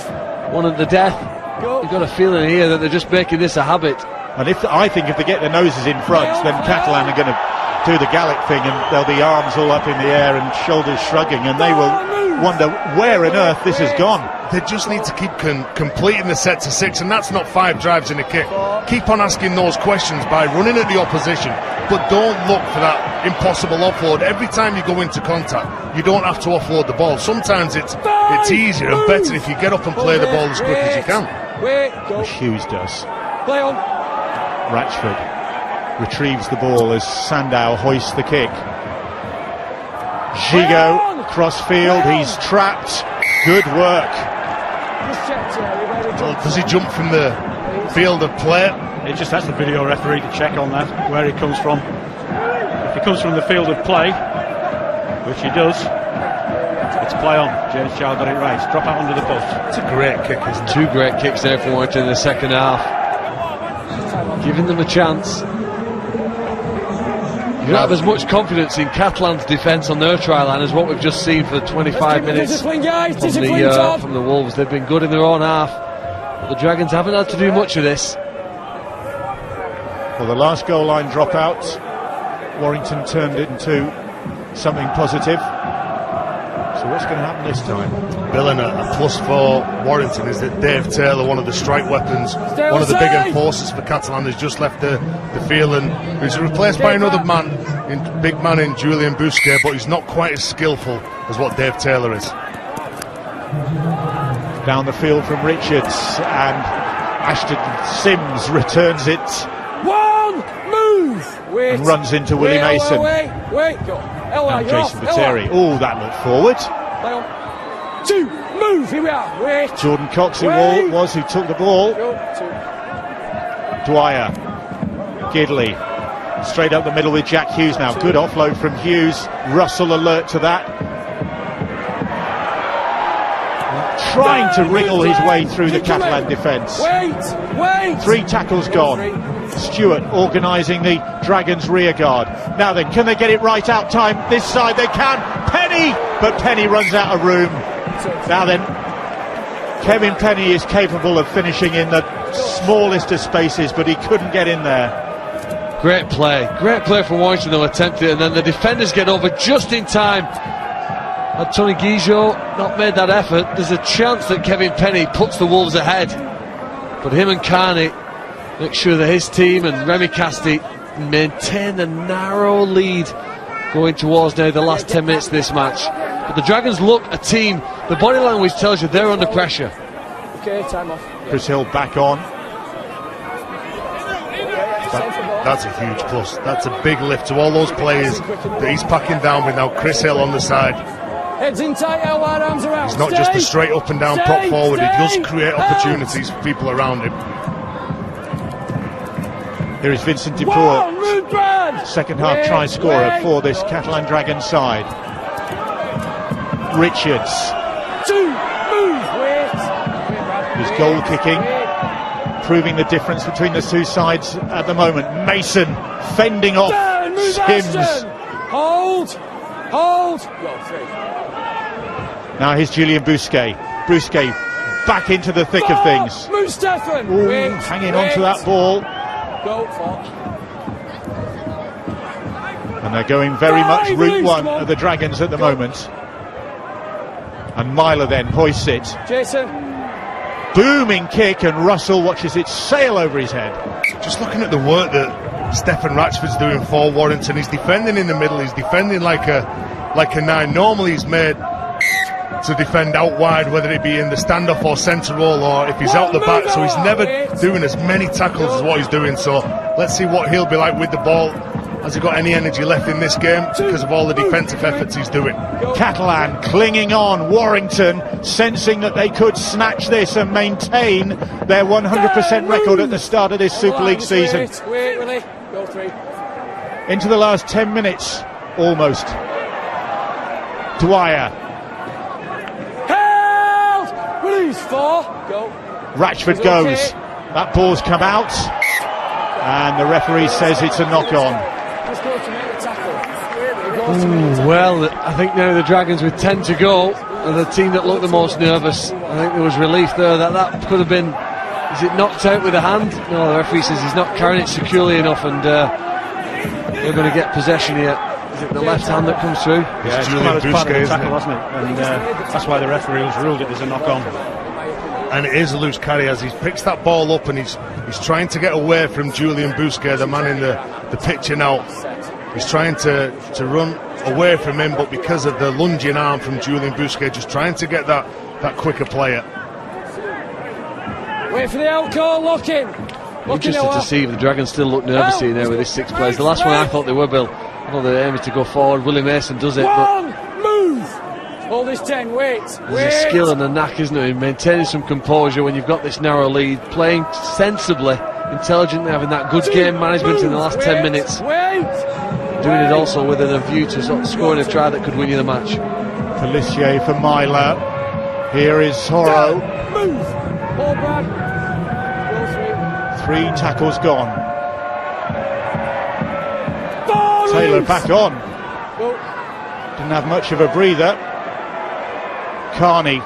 one at the death. You've got a feeling here that they're just making this a habit. And I think if they get their noses in front, then Catalan are going to do the Gallic thing, and there'll be arms all up in the air and shoulders shrugging, and they will wonder where on earth this has gone. They just need to keep completing the set to 6, and that's not 5 drives in a kick. Keep on asking those questions by running at the opposition, but don't look for that impossible offload. Every time you go into contact, you don't have to offload the ball. Sometimes it's easier and better if you get up and play the ball as quick as you can. Which Hughes does. Play on. Ratchford retrieves the ball as Sandow hoists the kick. Gigo, cross-field, he's trapped. Good work. Well, does he jump from the field of play? It just has the video referee to check on that, where he comes from. If he comes from the field of play, which he does, it's play on. James Child got it right. Drop out under the post. It's a great kick, isn't it? 2 great kicks there for Warrington in the second half. Giving them a chance. You don't have as much confidence in Catalan's defence on their try line as what we've just seen for 25 minutes Discipline, guys. from Discipline, the Wolves. They've been good in their own half, but the Dragons haven't had to do much of this. Well, the last goal line dropout, Warrington turned it into something positive. So what's going to happen this time? Billing, a plus for Warrington is that Dave Taylor, one of the strike weapons, one of the big enforcers for Catalan, has just left the field, and he's replaced by another big man in Julian Bousquet, but he's not quite as skillful as what Dave Taylor is. Down the field from Richards, and Ashton Sims returns it. One, move. Wait. And runs into Willie Mason. Wait, go. And Jason Viteri. Oh, that looked forward. Play on. 2, move. Here we are. Wait. Jordan Cox, who took the ball. Go. 2. Dwyer. Gidley. Straight up the middle with Jack Hughes now. Good offload from Hughes. Russell alert to that. Trying to wriggle his way through the Catalan defence. Wait. 3 tackles gone. Stewart organising the Dragons' rear guard. Now then, can they get it right out time? This side they can. Penny! But Penny runs out of room. Now then, Kevin Penny is capable of finishing in the smallest of spaces, but he couldn't get in there. Great play from Warrington. They'll attempt it, and then the defenders get over just in time. Had Tony Guijo not made that effort, there's a chance that Kevin Penny puts the Wolves ahead, but him and Carney make sure that his team and Remy Casti maintain the narrow lead going towards now the last 10 minutes of this match. But the Dragons look a team, the body language tells you they're under pressure. Okay, time off. Chris Hill back on. That's a huge plus. That's a big lift to all those players that he's packing down with now. Chris Hill on the side. Heads in tight, wide arms around. He's not just a straight up and down prop forward, he does create opportunities for people around him. Here is Vincent Duport, second half try scorer for this Catalan Dragons side. Richards. His goal kicking, proving the difference between the two sides at the moment. Mason fending off Sims. Hold. Now here's Julian Bousquet. Bousquet back into the thick of things. Move, Stefan. Hanging on to that ball. Go for. And they're going very much route one of the Dragons at the moment. And Myler then hoists it. Jason. Booming kick, and Russell watches it sail over his head. Just looking at the work that Stefan Ratchford's doing for Warrington, he's defending in the middle, he's defending like a 9. Normally he's made to defend out wide, whether it be in the standoff or centre roll, or if he's out the back, so he's never doing as many tackles as what he's doing. So let's see what he'll be like with the ball. Has he got any energy left in this game because of all the defensive efforts he's doing? Catalan clinging on. Warrington sensing that they could snatch this and maintain their 100% record at the start of this Super League season. Into the last 10 minutes, almost. Dwyer. Held! Release 4. Go. Ratchford goes. That ball's come out. And the referee says it's a knock-on. Well, I think now the Dragons with 10 to go are the team that looked the most nervous. I think there was relief there that could have been. Is it knocked out with a hand? No, the referee says he's not carrying it securely enough, and they're going to get possession here. Is it the left hand that comes through? Yeah, it's come out as part of the tackle, hasn't it? And that's why the referee has ruled it as a knock-on. And it is a loose carry as he picks that ball up, and he's trying to get away from Julian Bousquet, the man in the picture now. He's trying to run away from him, but because of the lunging arm from Julian Bousquet, just trying to get that quicker player. Wait for the out call, lock in. Interested to see if the Dragons still look nervous here now with this 6 players. The last one I thought they were, Bill. I thought they were aiming to go forward. Willie Mason does it, but move. Hold this 10, wait. There's a skill and a knack, isn't there, in maintaining some composure when you've got this narrow lead, playing sensibly, intelligently, having that good game management in the last 10 minutes. Doing it also with a view to sort of scoring a try that could win you the match. Pelissier for Myler. Here is Horo. Move. Ball back. 3 tackles gone. Taylor back on. Didn't have much of a breather. Carney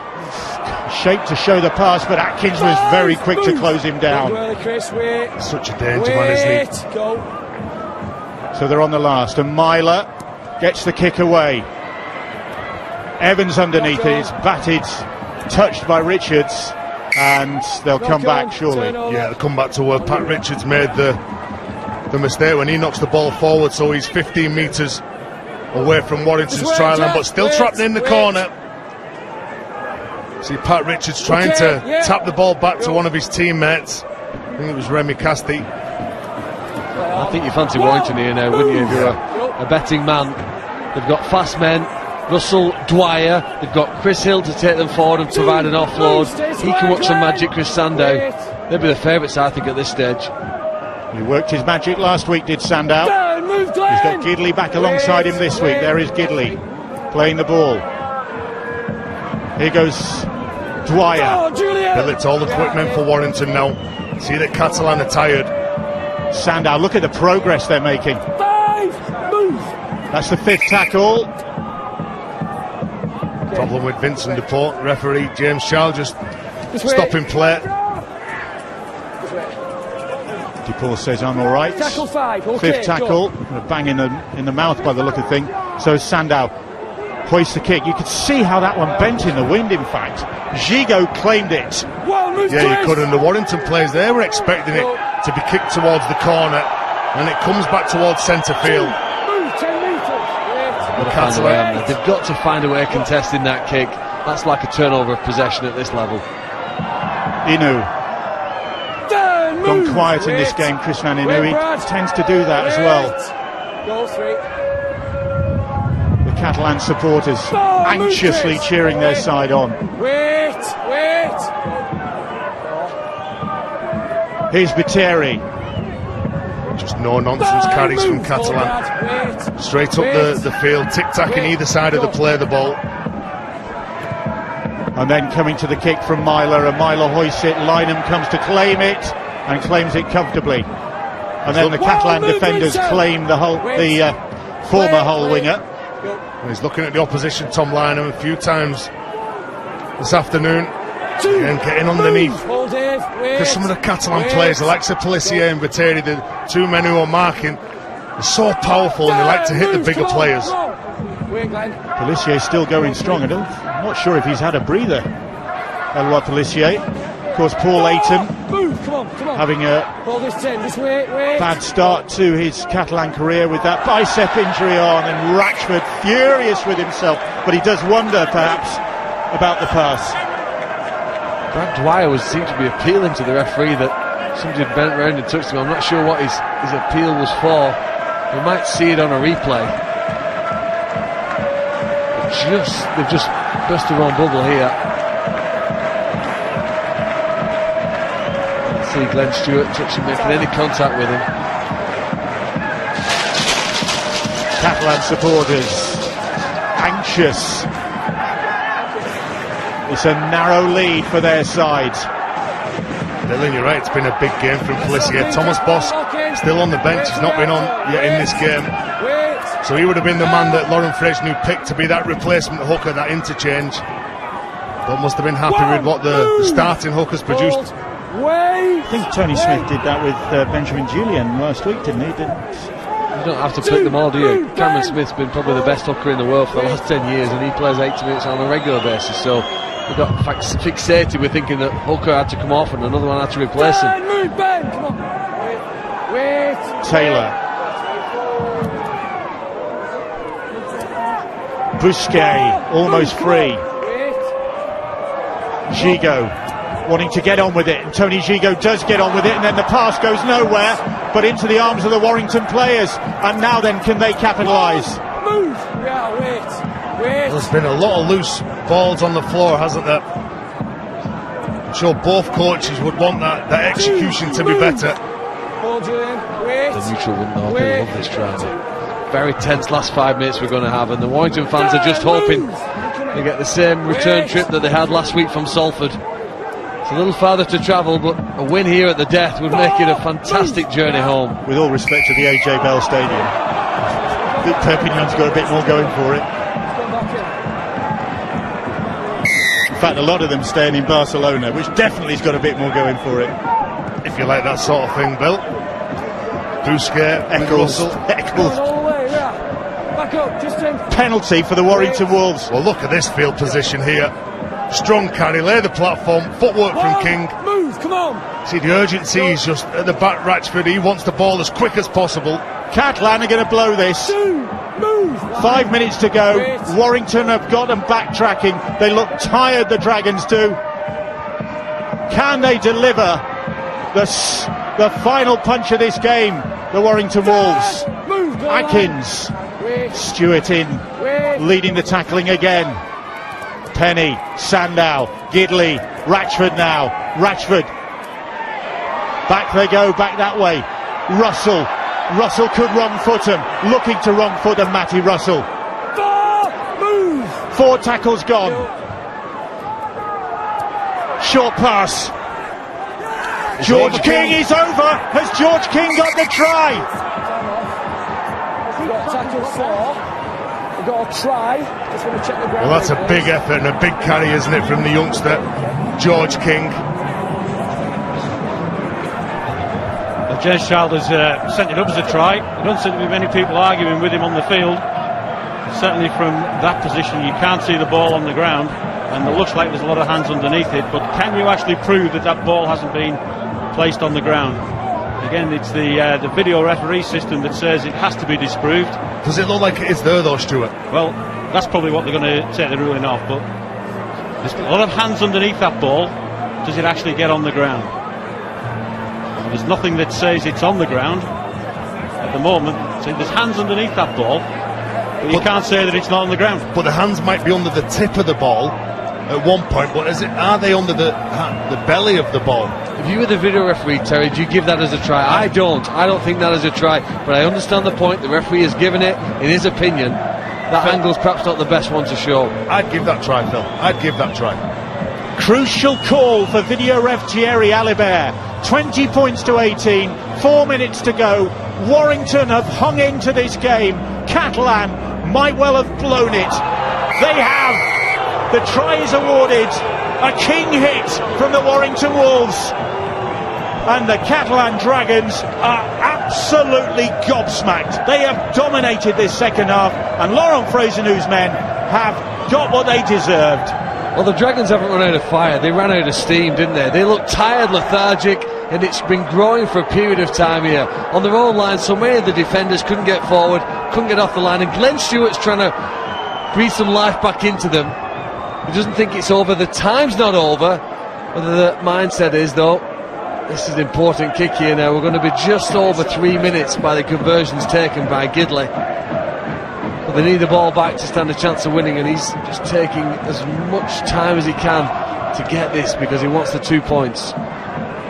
shaped to show the pass, but Atkins was very quick to close him down. Such a danger man, isn't he? So they're on the last, and Myler gets the kick away. Evans underneath it, it's batted, touched by Richards, and they'll come back surely. Yeah, they'll come back to where Pat Richards made the mistake when he knocks the ball forward, so he's 15 metres away from Warrington's try line, but still trapped in the corner. See Pat Richards trying to tap the ball back to one of his teammates. I think it was Remy Casti. I think you fancy Warrington here now, wouldn't you, if you're a betting man? They've got fast men, Russell, Dwyer, they've got Chris Hill to take them forward and provide an offload. He can work some magic, Chris Sandow. They'll be the favourites, I think, at this stage. He worked his magic last week, did Sandow. He's got Gidley back alongside him this week. There is Gidley playing the ball. Here goes Dwyer. Bill, it's all the quick men for Warrington now. See that Catalan are tired. Sandow, look at the progress they're making. That's the 5th tackle. Problem with Vincent Duport. Referee James Charles just stopping play. Duport says I'm all right. Tackle 5. Okay, 5th tackle. A bang in the mouth by the look of thing. So Sandow hoists the kick. You could see how that one bent in the wind, in fact. Gigot claimed it. Yeah, you could, and the Warrington players, they were expecting it to be kicked towards the corner, and it comes back towards centre field. They've got to find a way of contesting that kick. That's like a turnover of possession at this level. Inu. gone quiet in this game, Chris Van Inouye. He tends to do that as well. Goal 3. The Catalan supporters anxiously cheering their side on. Wait. Here's Viteri. Just no nonsense carries from Catalan. Straight up the field, tic-tacking either side of the play the ball. And then coming to the kick from Myler, and Myler hoists it. Lynham comes to claim it and claims it comfortably. And then the Catalan defenders claim the former Hull winger. And he's looking at the opposition, Tom Lynham, a few times this afternoon. Again, getting underneath. Because some of the Catalan players, Alexa Pellissier and Viteri, the two men who are marking, are so powerful and they like to hit the bigger players. Pellissier still going strong. I'm not sure if he's had a breather. Eloi Pellissier. Of course, Paul Ayton having a bad start to his Catalan career with that bicep injury on, and Ratchford furious with himself, but he does wonder perhaps about the pass. Brad Dwyer seemed to be appealing to the referee that somebody had bent round and touched him. I'm not sure what his appeal was for. We might see it on a replay. They've just burst their own bubble here. Let's see Glenn Stewart touching, making any contact with him. Catalan supporters anxious. It's a narrow lead for their side. Dylan, you're right, it's been a big game from Pellissier. Thomas Boss still on the bench, he's not been on yet in this game. So he would have been the man that Lauren Fresnew picked to be that replacement hooker, that interchange. But must have been happy with what the starting hookers produced. I think Tony Smith did that with Benjamin Julian last week, didn't he? You don't have to pick them all, do you? Cameron Smith's been probably the best hooker in the world for the last 10 years, and he plays 80 minutes on a regular basis. So we got fixated with thinking that Hooker had to come off and another one had to replace him. Ben, come on. Wait. Taylor. Busquet almost free. Gigot wanting to get on with it, and Tony Gigot does get on with it, and then the pass goes nowhere but into the arms of the Warrington players. And now then, can they capitalise? Move. Yeah, wait. There's been a lot of loose balls on the floor, hasn't there? I'm sure both coaches would want that execution to be better. The neutral wouldn't know. They love this try. Very tense last 5 minutes we're going to have, and the Warrington fans are just hoping they get the same return trip that they had last week from Salford. It's a little farther to travel, but a win here at the Death would make it a fantastic journey home. With all respect to the AJ Bell Stadium, I think Perpignan's got a bit more going for it. In fact, a lot of them staying in Barcelona, which definitely's got a bit more going for it. If you like that sort of thing, Bill. Busquet, Eccles. Penalty for the Warrington Wolves. Well, look at this field position here. Strong carry, lay the platform, footwork from King. Move, come on. See, the urgency is just at the back. Ratchford, he wants the ball as quick as possible. Catalan are going to blow this. 5 minutes to go. Warrington have got them backtracking. They look tired, the Dragons do. Can they deliver the final punch of this game? The Warrington Wolves. Atkins. Stewart in, leading the tackling again. Penny, Sandow, Gidley, Ratchford now. Ratchford. Back they go, back that way. Russell could wrong-foot him. Looking to wrong-foot him, Matty Russell. 4 tackles gone. Short pass. George King is over. Has George King got the try? Well, that's a big effort and a big carry, isn't it, from the youngster, George King. James Child has sent it up as a try. There don't seem to be many people arguing with him on the field. Certainly from that position you can't see the ball on the ground, and it looks like there's a lot of hands underneath it, but can you actually prove that that ball hasn't been placed on the ground? Again, it's the video referee system that says it has to be disproved. Does it look like it is there though, Stuart? Well, that's probably what they're going to take the ruling off, but there's a lot of hands underneath that ball. Does it actually get on the ground? There's nothing that says it's on the ground at the moment. So there's hands underneath that ball, but you can't say that it's not on the ground. But the hands might be under the tip of the ball at one point, but are they under the belly of the ball? If you were the video referee, Terry, do you give that as a try? I don't think that is a try, but I understand the point. The referee has given it, in his opinion. That angle's perhaps not the best one to show. I'd give that try, Phil. I'd give that try. Crucial call for video ref Thierry Alibert. 20 points to 18, 4 minutes to go. Warrington have hung into this game. Catalan might well have blown it. They have. The try is awarded. A king hit from the Warrington Wolves. And the Catalan Dragons are absolutely gobsmacked. They have dominated this second half, and Laurent Fraisonoux's men have got what they deserved. Well, the Dragons haven't run out of fire. They ran out of steam, didn't they? They look tired, lethargic, and it's been growing for a period of time here. On their own line, so many of the defenders couldn't get forward, couldn't get off the line, and Glenn Stewart's trying to breathe some life back into them. He doesn't think it's over. The time's not over. Whether the mindset is, though, this is an important kick here now. We're going to be just over 3 minutes by the conversions taken by Gidley. But they need the ball back to stand a chance of winning, and he's just taking as much time as he can to get this because he wants the 2 points.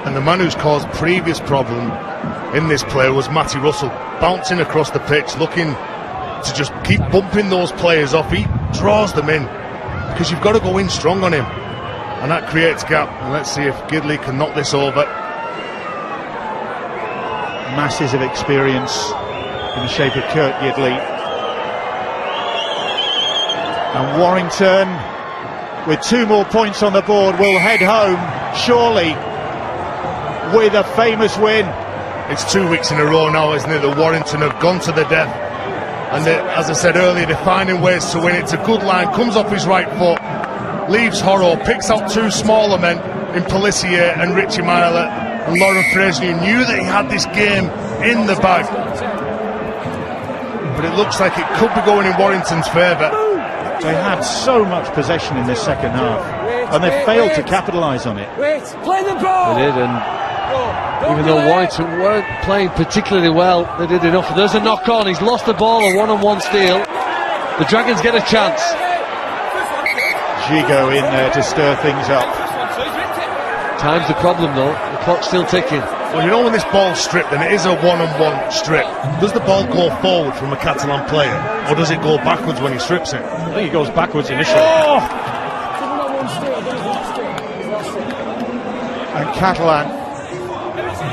And the man who's caused previous problem in this play was Matty Russell, bouncing across the pitch, looking to just keep bumping those players off. He draws them in because you've got to go in strong on him, and that creates gap. And let's see if Gidley can knock this over. Masses of experience in the shape of Kurt Gidley. And Warrington, with 2 more points on the board, will head home, surely, with a famous win. It's 2 weeks in a row now, isn't it, that Warrington have gone to the death. And as I said earlier, they're finding ways to win. It's a good line, comes off his right foot, leaves Horrow, picks out 2 smaller men in Pelissier and Richie Myler. And Laurent Fraisonoux knew that he had this game in the bag. But it looks like it could be going in Warrington's favour. They had so much possession in this second half, and they failed to capitalise on it. Play the ball. They did, and even though Warrington weren't playing particularly well, they did enough. There's a knock on, he's lost the ball, a one-on-one steal. The Dragons get a chance. Gigot in there to stir things up. Time's the problem though, the clock's still ticking. Well, you know when this ball's stripped and it is a one-on-one strip, does the ball go forward from a Catalan player, or does it go backwards when he strips it? I think it goes backwards initially. Oh! And Catalan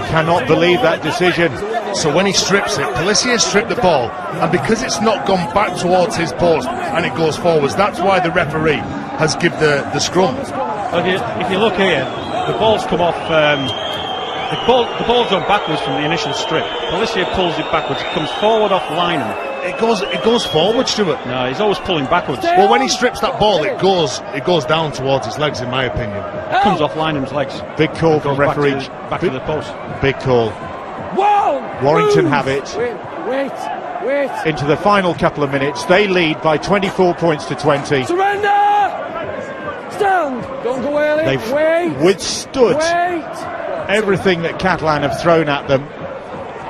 cannot believe that decision. So when he strips it, Pelissier stripped the ball, and because it's not gone back towards his post and it goes forwards, that's why the referee has given the scrum. If you look here, the ball's come off. The ball's gone backwards from the initial strip. Pelissier pulls it backwards. It comes forward off Lynham. It goes forward, Stuart. No, he's always pulling backwards. Well, when he strips that ball, it goes down towards his legs, in my opinion. It comes off Lynham's legs. Big call from referee. Back to the post. Big call. Whoa! Warrington have it. Wait. Into the final couple of minutes, they lead by 24 points to 20. Surrender! Stand! Don't go early. They've Wait! withstood everything that Catalan have thrown at them.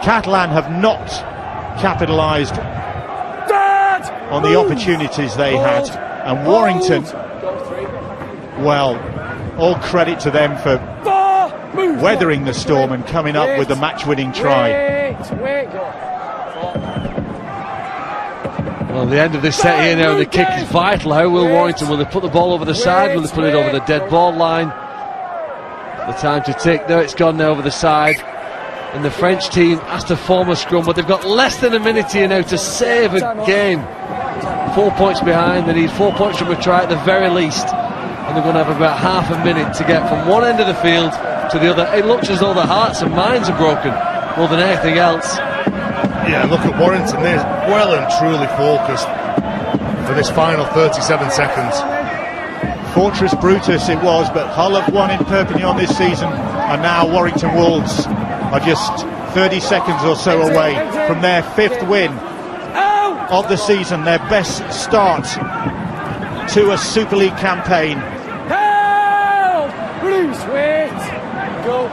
Catalan have not capitalised on the opportunities they had, and Warrington, well, all credit to them for weathering the storm and coming up with the match-winning try. Well, the end of this set here now, the kick is vital. How will Warrington, will they put the ball over the side, will they put it over the dead ball line? The time to tick, no, it's gone now over the side, and the French team has to form a scrum, but they've got less than a minute here now to save a game. 4 points behind, they need 4 points from a try at the very least, and they're going to have about half a minute to get from one end of the field to the other. It looks as though their hearts and minds are broken more than anything else. Yeah, look at Warrington, they're well and truly focused for this final 37 seconds. Fortress Brutus it was, but Hull have won in Perpignan this season, and now Warrington Wolves are just 30 seconds or so away from their 5th win of the season, their best start to a Super League campaign. Help! Bruce, wait! Go.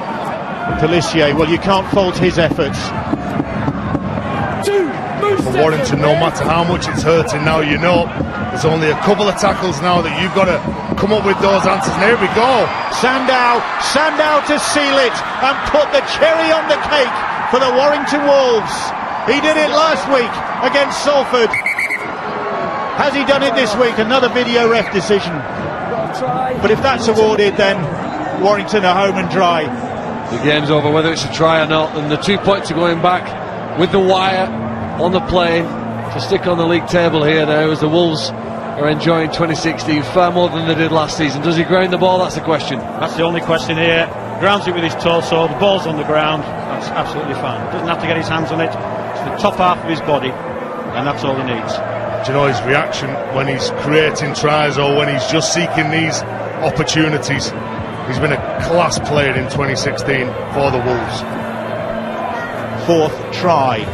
Pelissier, well, you can't fault his efforts. For Warrington, no matter how much it's hurting now, you know there's only a couple of tackles now that you've got to come up with those answers. And here we go. Sandow to seal it and put the cherry on the cake for the Warrington Wolves. He did it last week against Salford. Has he done it this week? Another video ref decision. But if that's awarded, then Warrington are home and dry. The game's over, whether it's a try or not, and the 2 points are going back with the wire on the plane to stick on the league table here now, as the Wolves are enjoying 2016 far more than they did last season. Does he ground the ball? That's the question. That's the only question here. Grounds it with his torso, the ball's on the ground, that's absolutely fine. Doesn't have to get his hands on it, it's the top half of his body, and that's all he needs. Do you know his reaction when he's creating tries or when he's just seeking these opportunities? He's been a class player in 2016 for the Wolves. Fourth try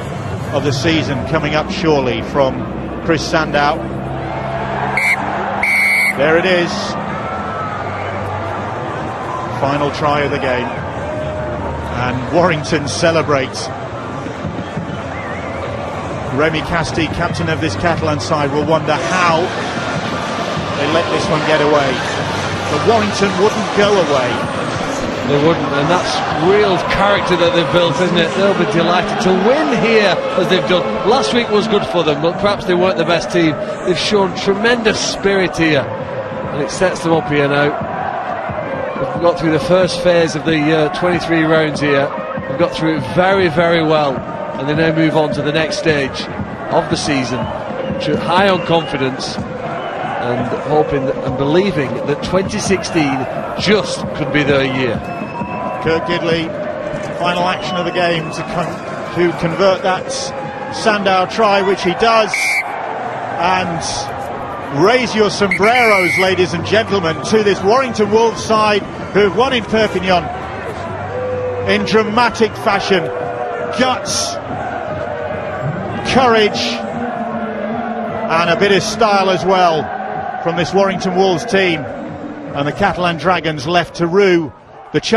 of the season coming up surely from Chris Sandow. There it is. Final try of the game. And Warrington celebrates. Remy Casti, captain of this Catalan side, will wonder how they let this one get away. But Warrington wouldn't go away. They wouldn't, and that's real character that they've built, isn't it? They'll be delighted to win here as they've done. Last week was good for them, but perhaps they weren't the best team. They've shown tremendous spirit here, and it sets them up here now. We've got through the first phase of the 23 rounds here. We've got through it very, very well, and they now move on to the next stage of the season, high on confidence and hoping and believing that 2016 just could be their year. Kirk Gidley, final action of the game to convert that Sandow try, which he does. And raise your sombreros, ladies and gentlemen, to this Warrington Wolves side who have won in Perpignan in dramatic fashion. Guts, courage, and a bit of style as well from this Warrington Wolves team. And the Catalan Dragons left to rue the chance.